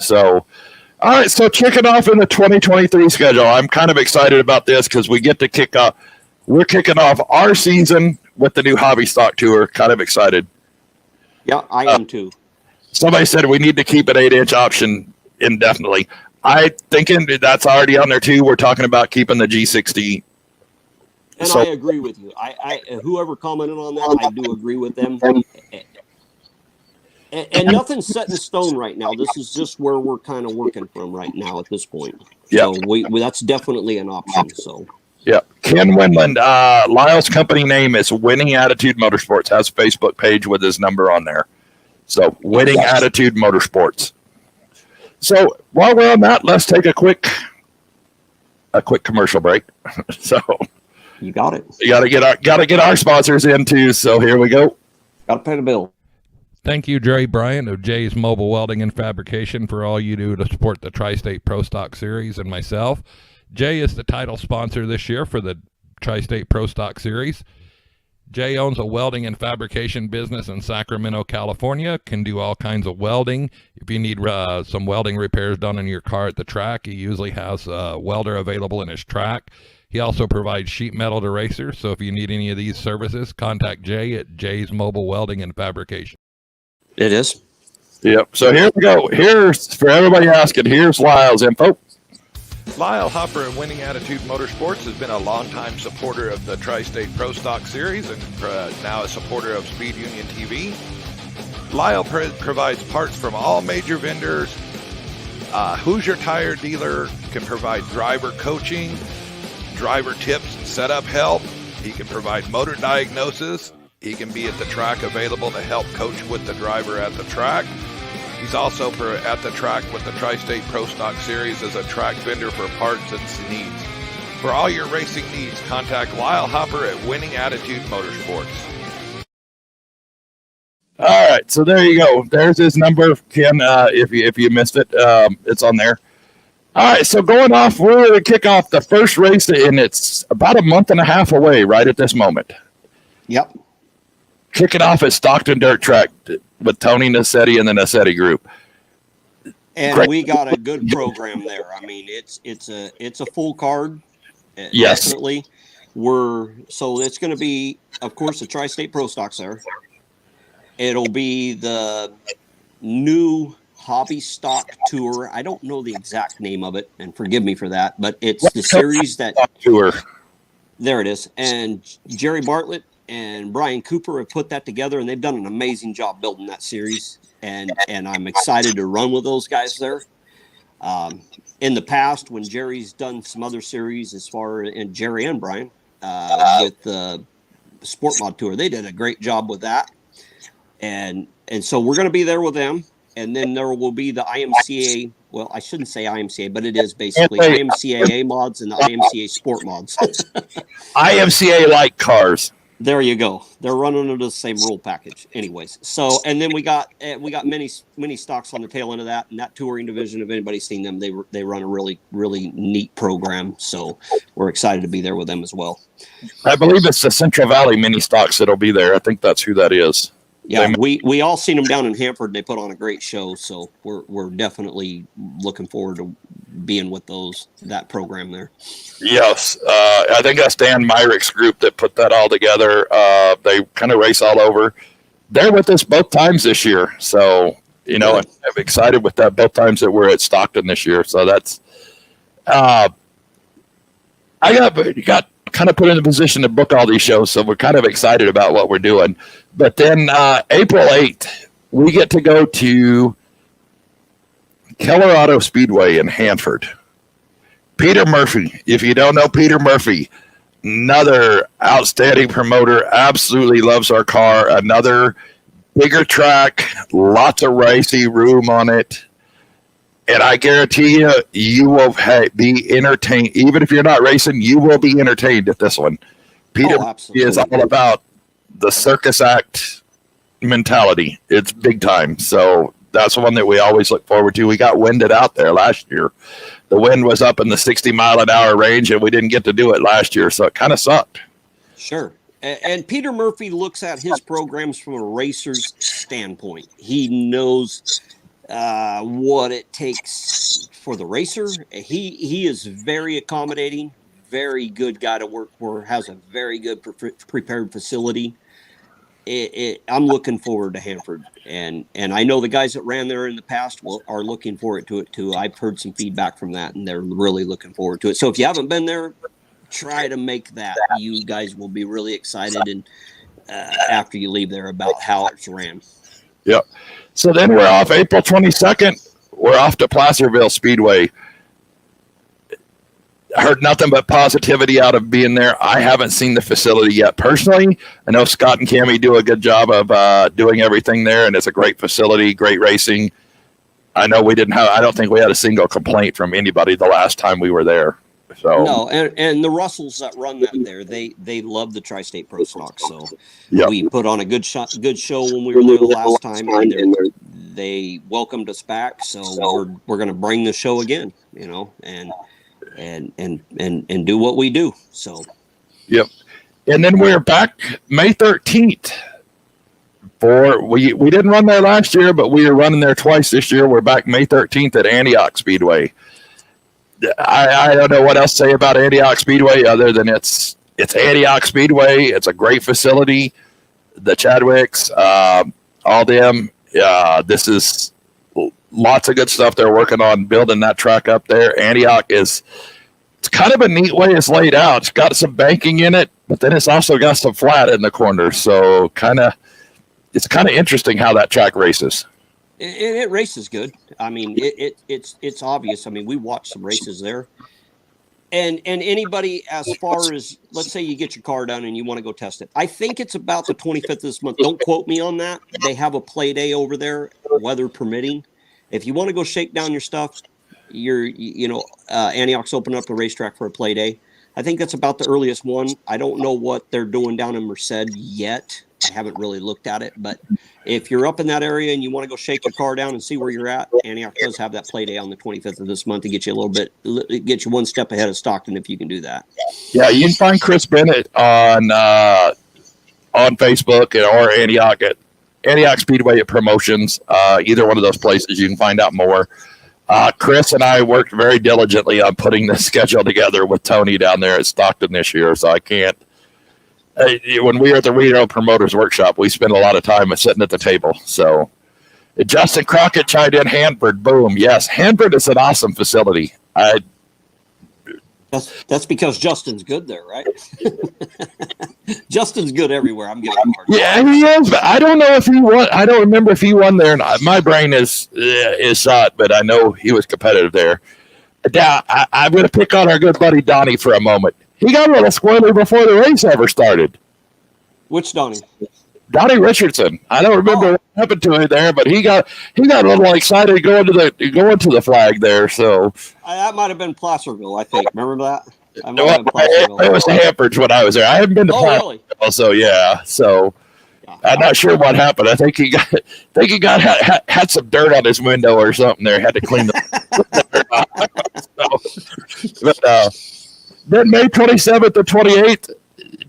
S2: So, all right. So kicking off in the 2023 schedule, I'm kind of excited about this because we get to kick off. We're kicking off our season with the new Hobby Stock Tour. Kind of excited.
S3: Yeah, I am too.
S2: Somebody said we need to keep an 8-inch option indefinitely. I thinking that's already on there too. We're talking about keeping the G60.
S3: And
S2: So-
S3: I agree with you. I whoever commented on that, I do agree with them. And nothing's set in stone right now. This is just where we're kind of working from right now at this point.
S2: Yeah.
S3: So we that's definitely an option. So
S2: Yeah. Ken Winland, Lyle's company name is Winning Attitude Motorsports, has a Facebook page with his number on there. So Winning Attitude Motorsports. So while we're on that, let's take a quick commercial break. So
S3: you got it.
S2: you gotta get our sponsors in too. So here we go.
S3: Got to pay the bill.
S5: Thank you, Jerry Bryant of Jay's Mobile Welding and Fabrication, for all you do to support the Tristate Prostock Series and myself. Jay is the title sponsor this year for the Tristate Prostock Series. Jay owns a welding and fabrication business in Sacramento, California, can do all kinds of welding. If you need some welding repairs done on your car at the track, he usually has a welder available in his track. He also provides sheet metal erasers, so if you need any of these services, contact Jay at Jay's Mobile Welding and Fabrication.
S3: It is.
S2: Yep. So here we go. Here's for everybody asking. Here's Lyle's info.
S5: Lyle Hopper at Winning Attitude Motorsports has been a longtime supporter of the Tristate Prostock Series and now a supporter of Speed Union TV. Lyle provides parts from all major vendors. Hoosier Tire Dealer can provide driver coaching, driver tips and setup help. He can provide motor diagnosis. He can be at the track available to help coach with the driver at the track. He's also at the track with the Tristate Prostock Series as a track vendor for parts and needs. For all your racing needs, contact Lyle Hopper at Winning Attitude Motorsports.
S2: All right, so there you go. There's his number, Ken. If you missed it, it's on there. All right, so going off, we're going to kick off the first race, and it's about a month and a half away right at this moment.
S3: Yep.
S2: Kicking off at Stockton Dirt Track with Tony Nassetti and the Nassetti Group.
S3: And
S2: Great.
S3: we got a good program there. I mean, it's a full card.
S2: Yes.
S3: Definitely. So it's going to be, of course, the Tri-State Pro Stocks there. It'll be the new Hobby Stock Tour. I don't know the exact name of it, and forgive me for that, but it's the series that
S2: Tour.
S3: There it is. And Jerry Bartlett and Brian Cooper have put that together, and they've done an amazing job building that series. And I'm excited to run with those guys there. In the past, when Jerry's done some other series, and Jerry and Brian with the Sport Mod Tour, they did a great job with that. And so we're going to be there with them. And then there will be the IMCA. Well, I shouldn't say IMCA, but it is basically IMCAA mods and the IMCA Sport mods.
S2: IMCA like cars.
S3: There you go. They're running under the same rule package. Anyways, so and then we got many stocks on the tail end of that, and that touring division. If anybody's seen them, they run a really neat program. So we're excited to be there with them as well.
S2: I believe it's the Central Valley mini stocks that'll be there. I think that's who that is.
S3: Yeah, we all seen them down in Hanford. They put on a great show, so we're definitely looking forward to being with that program there.
S2: Yes, I think that's Dan Myrick's group that put that all together. They kind of race all over. They're with us both times this year, so I'm excited with that. Both times that we're at Stockton this year, so that's. You got kind of put in a position to book all these shows, so we're kind of excited about what we're doing. But then April 8th, we get to go to Keller Auto Speedway in Hanford. Peter Murphy, if you don't know Peter Murphy, another outstanding promoter, absolutely loves our car, another bigger track, lots of racing room on it. And I guarantee you, you will be entertained. Even if you're not racing, you will be entertained at this one. Peter is all about the circus act mentality. It's big time. So that's one that we always look forward to. We got winded out there last year. The wind was up in the 60-mile-an-hour range, and we didn't get to do it last year, so it kind of sucked.
S3: Sure. And Peter Murphy looks at his programs from a racer's standpoint. He knows what it takes for the racer. He is very accommodating, very good guy to work for, has a very good prepared facility. I'm looking forward to Hanford, and I know the guys that ran there in the past are looking forward to it too. I've heard some feedback from that, and they're really looking forward to it. So if you haven't been there, try to make that. You guys will be really excited, and after you leave there, about how it's ran.
S2: Yep. So then we're off April 22nd. We're off to Placerville Speedway. I heard nothing but positivity out of being there. I haven't seen the facility yet personally. I know Scott and Cammie do a good job of doing everything there, and it's a great facility, great racing. I know I don't think we had a single complaint from anybody the last time we were there. So
S3: no, and the Russells that run that there, they love the Tristate Prostock. So
S2: yep.
S3: We put on a good show when we were there the last time, and they welcomed us back. So we're going to bring the show again, and do what we do. So
S2: yep. And then we're back May 13th. We didn't run there last year, but we are running there twice this year. We're back May 13th at Antioch Speedway. I don't know what else to say about Antioch Speedway other than it's Antioch Speedway. It's a great facility. The Chadwicks, all them. This is lots of good stuff they're working on building that track up there. Antioch it's kind of a neat way it's laid out. It's got some banking in it, but then it's also got some flat in the corners. So it's kind of interesting how that track races.
S3: It races good. I mean, it's obvious. I mean, we watched some races there, and anybody, as far as, let's say you get your car done and you want to go test it. I think it's about the 25th of this month. Don't quote me on that. They have a play day over there, weather permitting. If you want to go shake down your stuff, Antioch's opening up the racetrack for a play day. I think that's about the earliest one. I don't know what they're doing down in Merced yet. I haven't really looked at it, but if you're up in that area and you want to go shake your car down and see where you're at, Antioch does have that play day on the 25th of this month to get you get you one step ahead of Stockton if you can do that.
S2: Yeah, you can find Chris Bennett on Facebook or Antioch at Antioch Speedway at Promotions. Either one of those places, you can find out more. Chris and I worked very diligently on putting the schedule together with Tony down there at Stockton this year, so I can't. When we were at the Reno Promoters Workshop, we spent a lot of time sitting at the table. So Justin Crockett chimed in, Hanford, boom. Yes, Hanford is an awesome facility.
S3: That's because Justin's good there, right? Justin's good everywhere. I'm giving him a hard time.
S2: Yeah, he is, but I don't know if he won. I don't remember if he won there. My brain is shot, but I know he was competitive there. Now, I'm going to pick on our good buddy Donnie for a moment. He got a little squirrely before the race ever started.
S3: Which Donnie?
S2: Donnie Richardson. I don't remember what happened to him there, but he got a little excited going to the flag there. So
S3: that might have been Placerville, I think. Remember that?
S2: It was Hanford when I was there. I haven't been to Placerville, really? So yeah. So I'm not sure what happened. I think he had some dirt on his window or something there. Had to clean the. Then May 27th to 28th,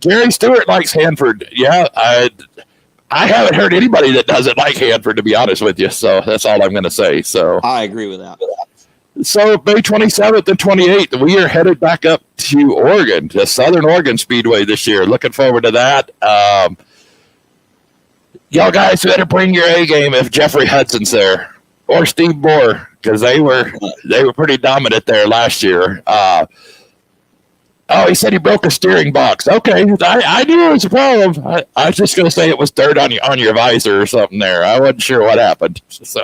S2: Gary Stewart likes Hanford. Yeah, I haven't heard anybody that doesn't like Hanford, to be honest with you. So that's all I'm going to say. So
S3: I agree with that.
S2: So May 27th and 28th, we are headed back up to Oregon, to Southern Oregon Speedway this year. Looking forward to that. Y'all guys better bring your A game if Jeffrey Hudson's there or Steve Moore, because they were pretty dominant there last year. Oh, he said he broke a steering box. Okay, I knew it was a problem. I was just going to say it was dirt on your visor or something there. I wasn't sure what happened. So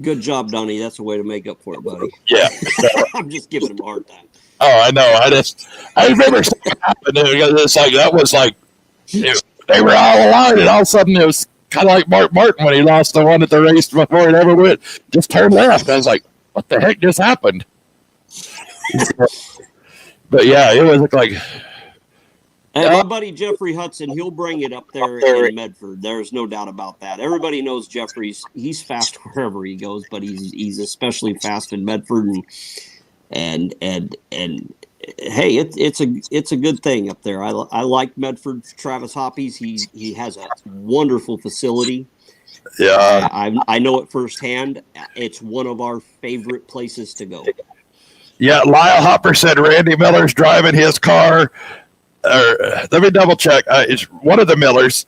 S3: Good job, Donnie. That's a way to make up for it, buddy.
S2: yeah. So,
S3: I'm just giving him a hard time.
S2: oh, I know. I remember something happened. It's like that was like they were all aligned, and all of a sudden it was kind of like Mark Martin when he lost the one at the race before it ever went. Just turned left. I was like, what the heck just happened? But yeah, it was like.
S3: And my buddy Jeffrey Hudson, he'll bring it up there in Medford. There's no doubt about that. Everybody knows Jeffrey's. He's fast wherever he goes, but he's especially fast in Medford. And hey, it's a good thing up there. I like Medford. Travis Hoppy's. He has a wonderful facility.
S2: Yeah,
S3: I know it firsthand. It's one of our favorite places to go.
S2: Yeah, Lyle Hopper said Randy Miller's driving his car. Let me double check. It's one of the Millers.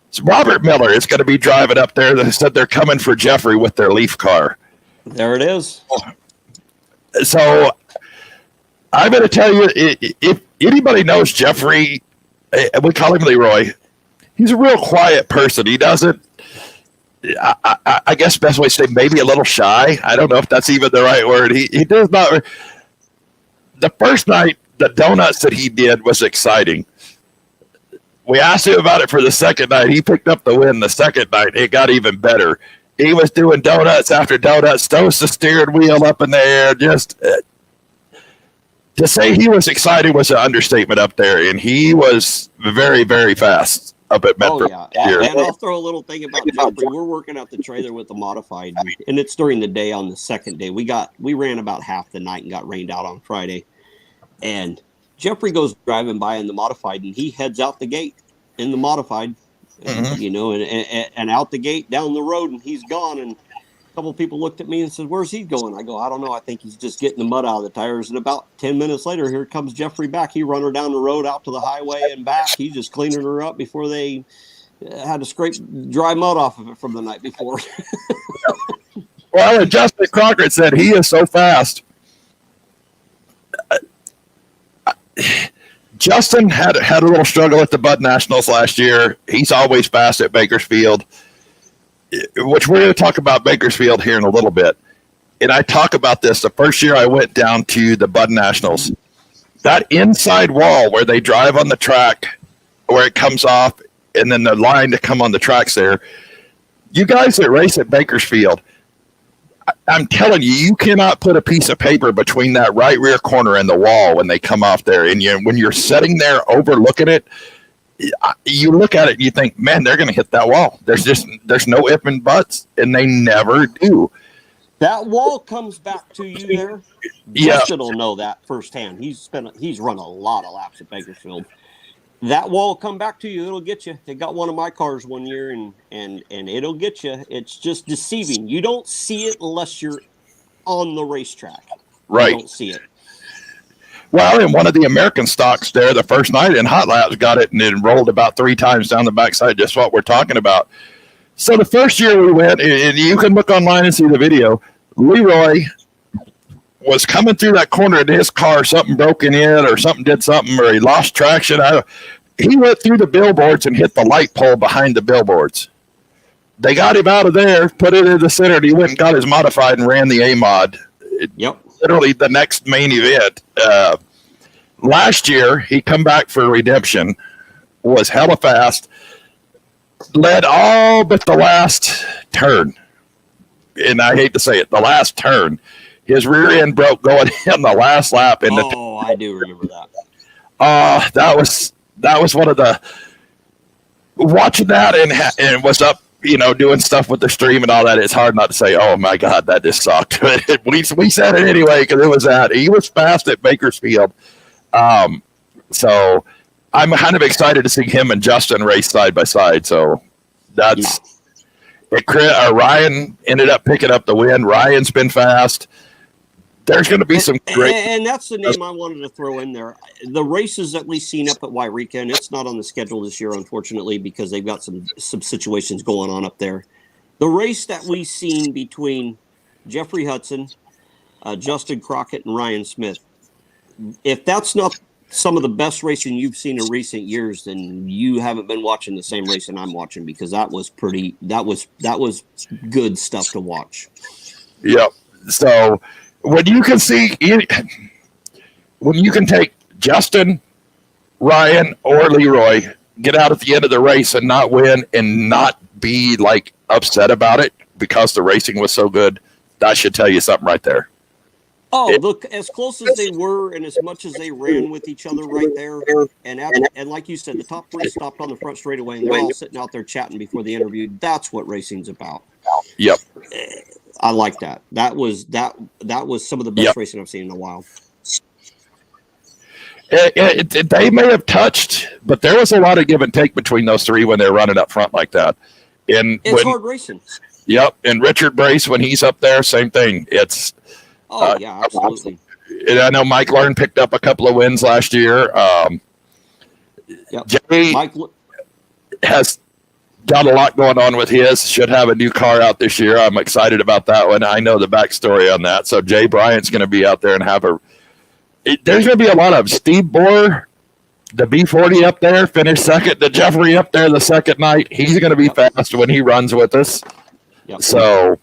S2: It's Robert Miller is going to be driving up there. They said they're coming for Jeffrey with their Leaf car.
S3: There it is.
S2: So I'm going to tell you, if anybody knows Jeffrey, we call him Leroy. He's a real quiet person. He doesn't. I guess best way to say maybe a little shy. I don't know if that's even the right word. He does not. The first night, the donuts that he did was exciting. We asked him about it for the second night. He picked up the win the second night. It got even better. He was doing donuts after donuts, toast the steering wheel up in the air. Just to say he was excited was an understatement up there, and he was very, very fast up at Metro.
S3: Oh, yeah. And I'll throw a little thing about Jeffrey. We're working out the trailer with the modified, and it's during the day on the second day. We ran about half the night and got rained out on Friday. And Jeffrey goes driving by in the modified, and he heads out the gate in the modified, and out the gate down the road, and he's gone. And a couple of people looked at me and said, "Where's he going?" I go, "I don't know. I think he's just getting the mud out of the tires." And about 10 minutes later, here comes Jeffrey back. He run her down the road out to the highway and back. He's just cleaning her up before they had to scrape dry mud off of it from the night before.
S2: Well, Justin Crockett said he is so fast. Justin had a little struggle at the Bud Nationals last year. He's always fast at Bakersfield, which we're going to talk about Bakersfield here in a little bit. And I talk about this the first year I went down to the Bud Nationals. That inside wall where they drive on the track, where it comes off, and then the line to come on the tracks there. You guys that race at Bakersfield, I'm telling you, you cannot put a piece of paper between that right rear corner and the wall when they come off there. And when you're sitting there overlooking it, you look at it and you think, man, they're going to hit that wall. There's no ifs and buts, and they never do.
S3: That wall comes back to you there.
S2: Yeah.
S3: Justin will know that firsthand. He's run a lot of laps at Bakersfield. That wall will come back to you. It'll get you. They got one of my cars one year, and it'll get you. It's just deceiving. You don't see it unless you're on the racetrack.
S2: Right.
S3: You don't see it.
S2: Well, in one of the American stocks there, the first night in Hot Laps, got it and it rolled about 3 times down the backside, just what we're talking about. So the first year we went, and you can look online and see the video, Leroy was coming through that corner in his car, something broke in it or something did something, or he lost traction. He went through the billboards and hit the light pole behind the billboards. They got him out of there, put it in the center, and he went and got his modified and ran the A-Mod.
S3: Yep.
S2: Literally the next main event. Last year, he come back for redemption, was hella fast, led all but the last turn. And I hate to say it, the last turn. His rear end broke going in the last lap.
S3: I do remember that.
S2: That was one of the watching that and was up, doing stuff with the stream and all that. It's hard not to say, oh my God, that just sucked. we said it anyway because it was that he was fast at Bakersfield. So I'm kind of excited to see him and Justin race side by side. So that's it. Ryan ended up picking up the win. Ryan's been fast. There's going to be some great...
S3: And that's the name I wanted to throw in there. The races that we've seen up at Wairika, and it's not on the schedule this year, unfortunately, because they've got some situations going on up there. The race that we've seen between Jeffrey Hudson, Justin Crockett, and Ryan Smith, if that's not some of the best racing you've seen in recent years, then you haven't been watching the same racing I'm watching, because that was good stuff to watch.
S2: Yep. So when you can take Justin, Ryan, or Leroy get out at the end of the race and not win and not be like upset about it because the racing was so good, that should tell you something right there.
S3: Oh, look, as close as they were and as much as they ran with each other right there, and like you said, the top three stopped on the front straightaway and they're all sitting out there chatting before the interview. That's what racing's about.
S2: Yep.
S3: I like that. That was some of the best racing I've seen in a while.
S2: They may have touched, but there was a lot of give and take between those three when they're running up front like that. It's
S3: hard racing.
S2: Yep. And Richard Brace, when he's up there, same thing. It's
S3: yeah, absolutely.
S2: And I know Mike Learn picked up a couple of wins last year. Jay has got a lot going on with his. Should have a new car out this year. I'm excited about that one. I know the backstory on that. So Jay Bryant's going to be out there and there's going to be a lot of Steve Bohr, the B40 up there, finished second. The Jeffrey up there the second night. He's going to be fast when he runs with us.
S3: Yep. So,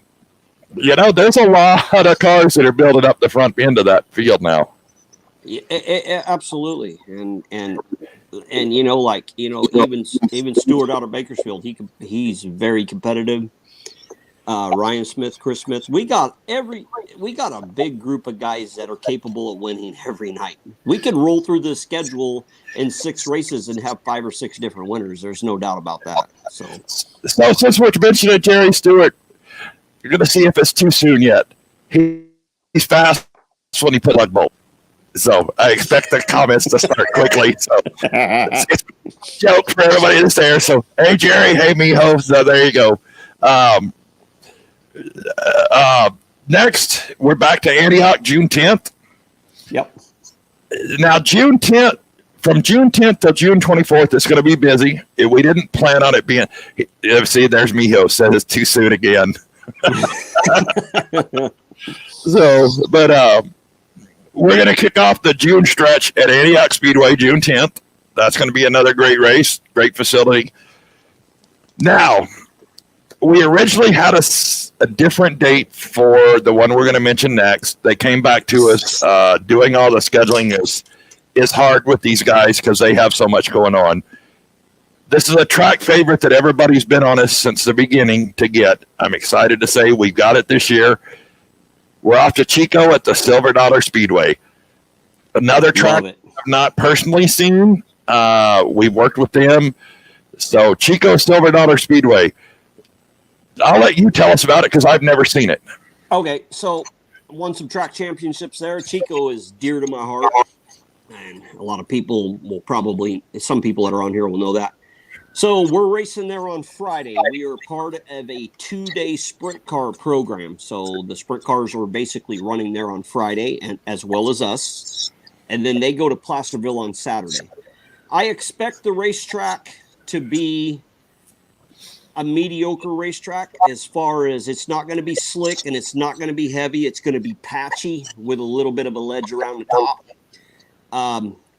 S2: there's a lot of cars that are building up the front end of that field now.
S3: Yeah, absolutely. And even Stewart out of Bakersfield, he's very competitive. Ryan Smith, Chris Smith. We got a big group of guys that are capable of winning every night. We could roll through the schedule in 6 races and have 5 or 6 different winners. There's no doubt about that. So
S2: since we're mentioning Jerry Stewart, you're going to see if it's too soon yet. He's fast when he put like bolt. So I expect the comments to start quickly. So it's a joke for everybody that's there. So, hey, Jerry. Hey, Miho. So there you go. Next, we're back to Antioch, June 10th.
S3: Yep.
S2: Now, June 10th, from June 10th to June 24th, it's going to be busy. We didn't plan on it being. See, there's Miho said it's too soon again. We're going to kick off the June stretch at Antioch Speedway, June 10th. That's going to be another great race, great facility. Now, we originally had a different date for the one we're going to mention next. They came back to us. Doing all the scheduling is hard with these guys because they have so much going on. This is a track favorite that everybody's been on us since the beginning to get. I'm excited to say we got it this year. We're off to Chico at the Silver Dollar Speedway. Another track I've not personally seen. We've worked with them. So Chico Silver Dollar Speedway. I'll let you tell us about it because I've never seen it.
S3: Okay, so won some track championships there. Chico is dear to my heart. And a lot of people some people that are on here will know that. So we're racing there on Friday. We are part of a 2-day sprint car program. So the sprint cars are basically running there on Friday, and as well as us. And then they go to Placerville on Saturday. I expect the racetrack to be a mediocre racetrack as far as it's not going to be slick and it's not going to be heavy. It's going to be patchy with a little bit of a ledge around the top.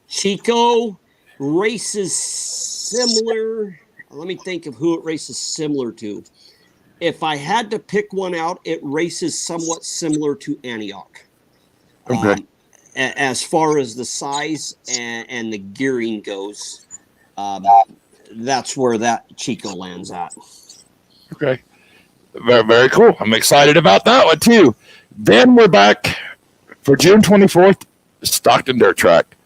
S3: Chico races similar. Let me think of who it races similar to. If I had to pick one out, it races somewhat similar to Antioch.
S2: Okay.
S3: As far as the size and the gearing goes, that's where that Chico lands at.
S2: Okay. Very, very cool. I'm excited about that one, too. Then we're back for June 24th, Stockton Dirt Track.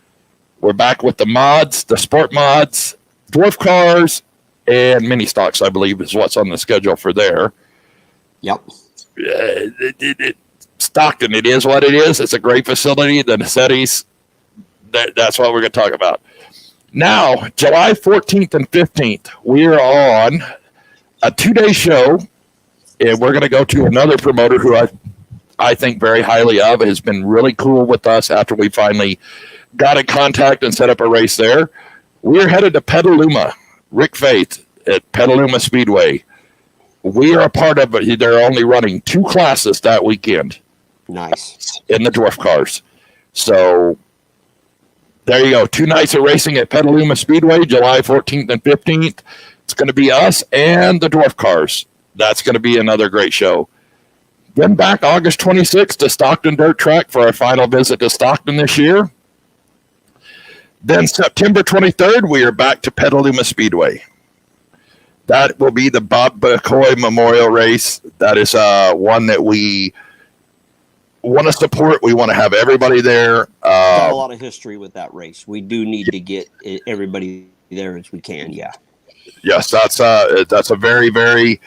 S2: We're back with the mods, the sport mods, dwarf cars, and mini stocks, I believe, is what's on the schedule for there.
S3: Yep.
S2: Stockton, it is what it is. It's a great facility. The Necessities, that's what we're going to talk about. Now, July 14th and 15th, we are on a 2-day show, and we're going to go to another promoter who I think very highly of. Has been really cool with us after we finally got in contact and set up a race there. We're headed to Petaluma, Rick Faith at Petaluma Speedway. We are a part of it. They're only running 2 classes that weekend.
S3: Nice.
S2: In the dwarf cars. So There you go. 2 nights of racing at Petaluma Speedway, July 14th and 15th. It's going to be us and the Dwarf Cars. That's going to be another great show. Then back August 26th to Stockton Dirt Track for our final visit to Stockton this year. Then September 23rd, we are back to Petaluma Speedway. That will be the Bob McCoy Memorial Race. That is one that we want to support. We want to have everybody there.
S3: Got a lot of history with that race. We do need to get everybody there as we can. Yeah.
S2: Yes, that's a very, very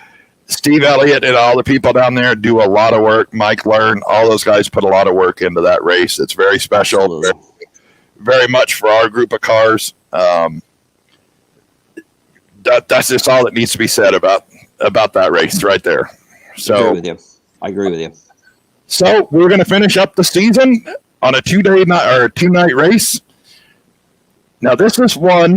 S2: Steve Elliott and all the people down there do a lot of work. Mike Learn, all those guys put a lot of work into that race. It's very special, very, very much for our group of cars. That's just all that needs to be said about that race right there. So
S3: I agree with you.
S2: So we're going to finish up the season on a 2-night race. Now this is where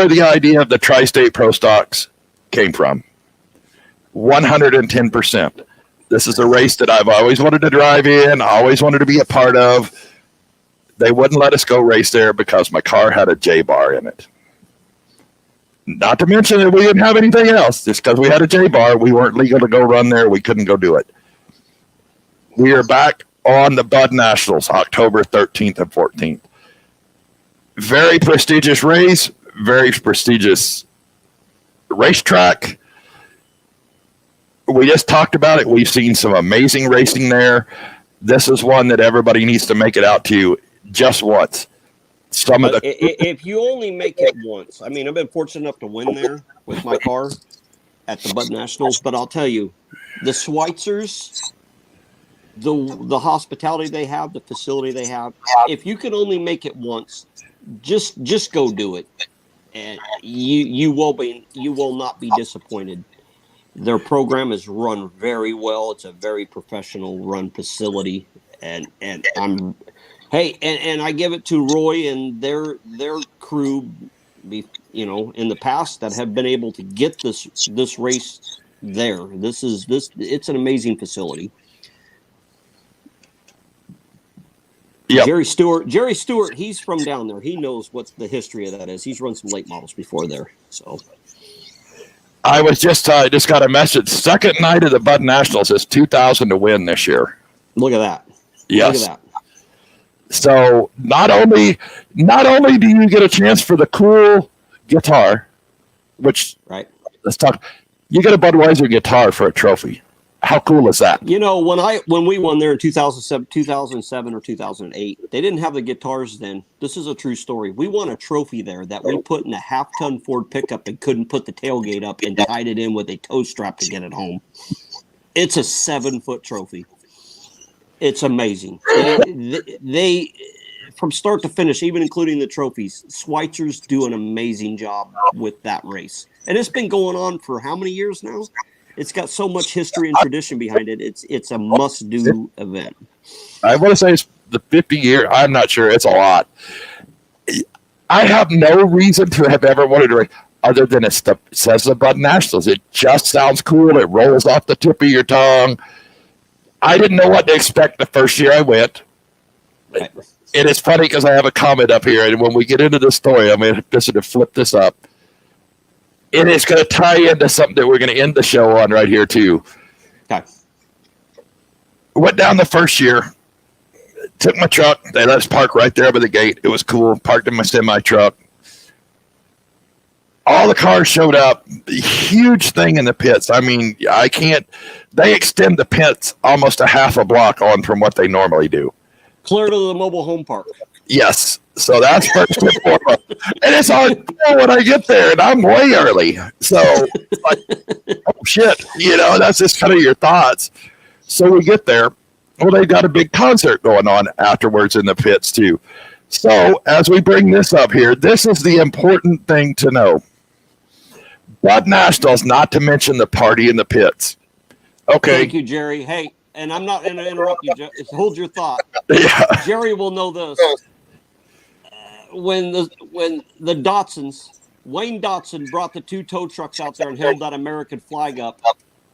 S2: the idea of the Tri-State Pro Stocks came from. 110%. This is a race that I've always wanted to drive in, always wanted to be a part of. They wouldn't let us go race there because my car had a J-bar in it. Not to mention that we didn't have anything else. Just because we had a J-bar, we weren't legal to go run there. We couldn't go do it. We are back on the Bud Nationals, October 13th and 14th. Very prestigious race, very prestigious racetrack. We just talked about it. We've seen some amazing racing there. This is one that everybody needs to make it out to just once.
S3: If you only make it once, I mean, I've been fortunate enough to win there with my car at the Bud Nationals, but I'll tell you, the Schweitzers, the hospitality they have, the facility they have, if you can only make it once, just go do it, and you will not be disappointed. Their program is run very well. It's a very professional run facility, and I give it to Roy and their crew, in the past that have been able to get this race there. It's an amazing facility. Yep. Jerry Stewart, he's from down there. He knows what the history of that is. He's run some late models before there. So
S2: I was just got a message. Second night of the Bud Nationals is $2,000 to win this year.
S3: Look at that.
S2: Yes.
S3: Look at that.
S2: So not only do you get a chance for the cool guitar, which
S3: right.
S2: Let's talk. You get a Budweiser guitar for a trophy. How cool is that?
S3: When we won there in 2007 or 2008, they didn't have the guitars then. This is a true story. We won a trophy there that we put in a half-ton Ford pickup and couldn't put the tailgate up and tied it in with a tow strap to get it home. It's a 7-foot trophy. It's amazing. They from start to finish, even including the trophies, Schweitzers do an amazing job with that race. And it's been going on for how many years now? It's got so much history and tradition behind it. It's a must-do event. I
S2: want to say it's the 50-year. I'm not sure. It's a lot. I have no reason to have ever wanted to race other than it says the Bud Nationals. It just sounds cool. It rolls off the tip of your tongue. I didn't know what to expect the first year I went. And it's funny because I have a comment up here, and when we get into the story, I'm going to flip this up. And it's going to tie into something that we're going to end the show on right here, too.
S3: Okay.
S2: Went down the first year, took my truck. They let us park right there by the gate. It was cool. Parked in my semi-truck. All the cars showed up. Huge thing in the pits. I mean, they extend the pits almost a half a block on from what they normally do.
S3: Clear to the mobile home park.
S2: Yes. So that's first and foremost. And it's all when I get there, and I'm way early. So, oh, shit. That's just kind of your thoughts. So we get there. Well, they got a big concert going on afterwards in the pits, too. So as we bring this up here, this is the important thing to know. Bud Nationals, not to mention the party in the pits. Okay.
S3: Thank you, Jerry. Hey, and I'm not going to interrupt you. Hold your thought.
S2: Yeah.
S3: Jerry will know this. When the Datsuns, Wayne Datsun brought the 2 tow trucks out there and held that American flag up,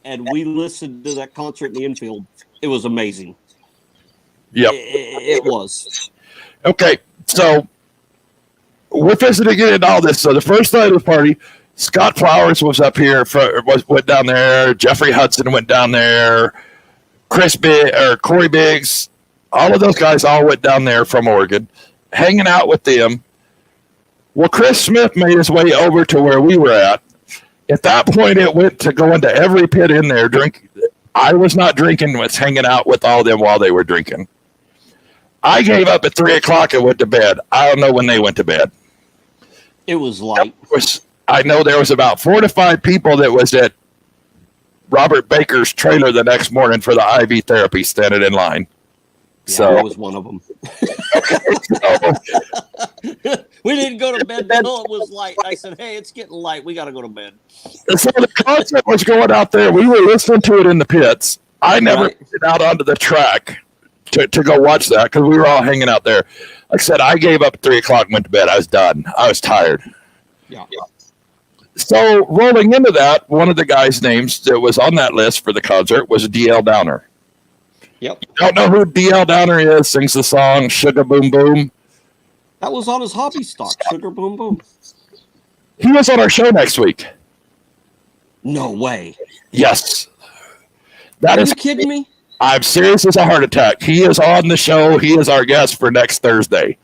S3: and we listened to that concert in the infield. It was amazing.
S2: Yep.
S3: It was.
S2: Okay. So we're visiting to get into all this. So the first night of the party, Scott Flowers was up here, went down there. Jeffrey Hudson went down there. Corey Biggs, all of those guys all went down there from Oregon, hanging out with them. Well, Chris Smith made his way over to where we were at. At that point, it went to go into every pit in there. I was not drinking, was hanging out with all of them while they were drinking. I gave up at 3 o'clock and went to bed. I don't know when they went to bed.
S3: It was light.
S2: I know there was about 4 to 5 people that was at Robert Baker's trailer the next morning for the IV therapy standing in line.
S3: Yeah,
S2: so
S3: I was one of them. We didn't go to bed until it was light. I said, hey, it's getting light. We got to go to bed.
S2: So the concert was going out there. We were listening to it in the pits. I never went out onto the track to go watch that because we were all hanging out there. Like I said, I gave up at 3 o'clock and went to bed. I was done. I was tired.
S3: Yeah.
S2: So rolling into that, one of the guys' names that was on that list for the concert was D.L. Downer.
S3: Yep.
S2: You don't know who D.L. Downer is, sings the song Sugar Boom Boom.
S3: That was on his hobby stock, Sugar Boom Boom.
S2: He was on our show next week.
S3: No way.
S2: Yes.
S3: Are you kidding me?
S2: I'm serious as a heart attack. He is on the show. He is our guest for next Thursday.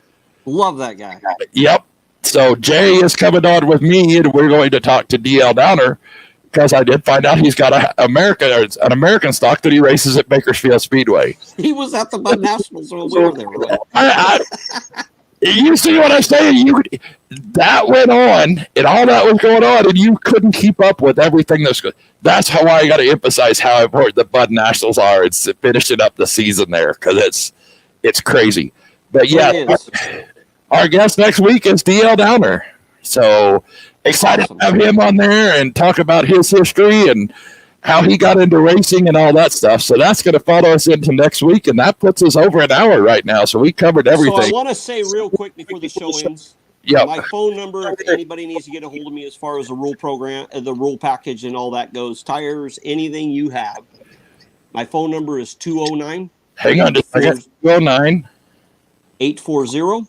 S3: Love that guy.
S2: Yep. So Jay is coming on with me, and we're going to talk to D.L. Downer because I did find out he's got an American stock that he races at Bakersfield Speedway.
S3: He was at the Bud Nationals when we were there. Right?
S2: You see what I'm saying? That went on, and all that was going on, and you couldn't keep up with everything that's good. That's how I got to emphasize how important the Bud Nationals are. It's finishing up the season there because it's crazy. But yeah, our guest next week is D.L. Downer. So excited to have him on there and talk about his history and how he got into racing and all that stuff. So that's going to follow us into next week, and that puts us over an hour right now. So we covered everything.
S3: So I want to say real quick before the show ends, my phone number, if anybody needs to get a hold of me as far as the rule program, the rule package and all that goes, tires, anything you have, my phone number is 209.
S2: Hang on just a second. 209.
S3: 840.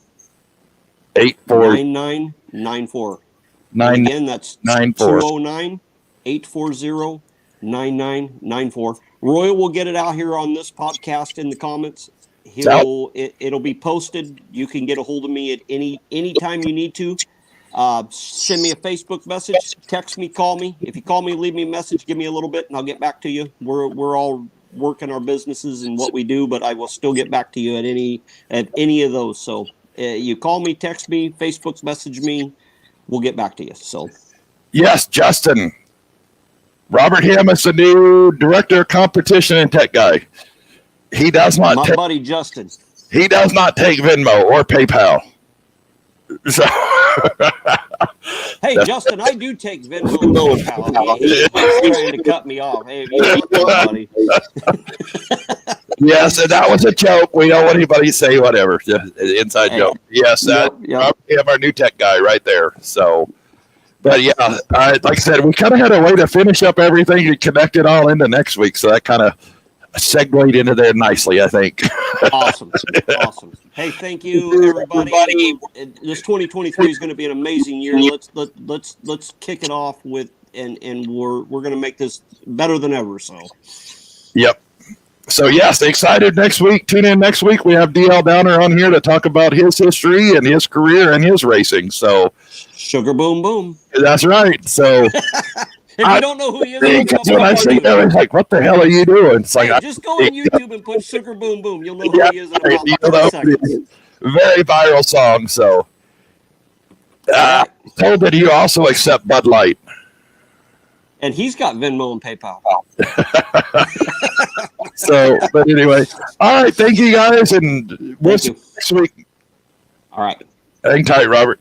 S3: 9994. Again, that's 209 840 9994. Roy will get it out here on this podcast in the comments. It'll be posted. You can get a hold of me at any time you need to. Send me a Facebook message, text me, call me. If you call me, leave me a message, give me a little bit, and I'll get back to you. We're all working our businesses and what we do, but I will still get back to you at any of those. So you call me, text me, Facebook message me, we'll get back to you. So
S2: yes, Justin. Robert Hemm is the new director of competition and tech guy. He does not
S3: my buddy Justin.
S2: He does not take Venmo or PayPal. So
S3: hey, Justin, I do take Venmo and PayPal. He's trying to cut me off. Hey, buddy.
S2: Yes, and that was a joke. We don't want anybody to say whatever. Inside joke. Yes, Robert Hemm, our new tech guy right there. So. But yeah, like I said, we kind of had a way to finish up everything and connect it all into next week. So that kind of segued into there nicely, I think.
S3: Awesome. Hey, thank you, everybody. This 2023 is going to be an amazing year. Let's kick it off with, and we're going to make this better than ever. So. Yep.
S2: So yes, excited next week. Tune in next week. We have D.L. Downer on here to talk about his history and his career and his racing. So
S3: Sugar Boom Boom.
S2: That's right. So
S3: if you don't know who he is,
S2: when I see that, I'm like, what the hell are you doing? It's like,
S3: just go on YouTube and put Sugar Boom Boom. You'll know who he is in about 30 seconds.
S2: Very viral song. So told that you also accept Bud Light.
S3: And he's got Venmo and PayPal.
S2: So, but anyway, all right. Thank you guys, and we'll see you next week.
S3: All right.
S2: Hang tight, Robert.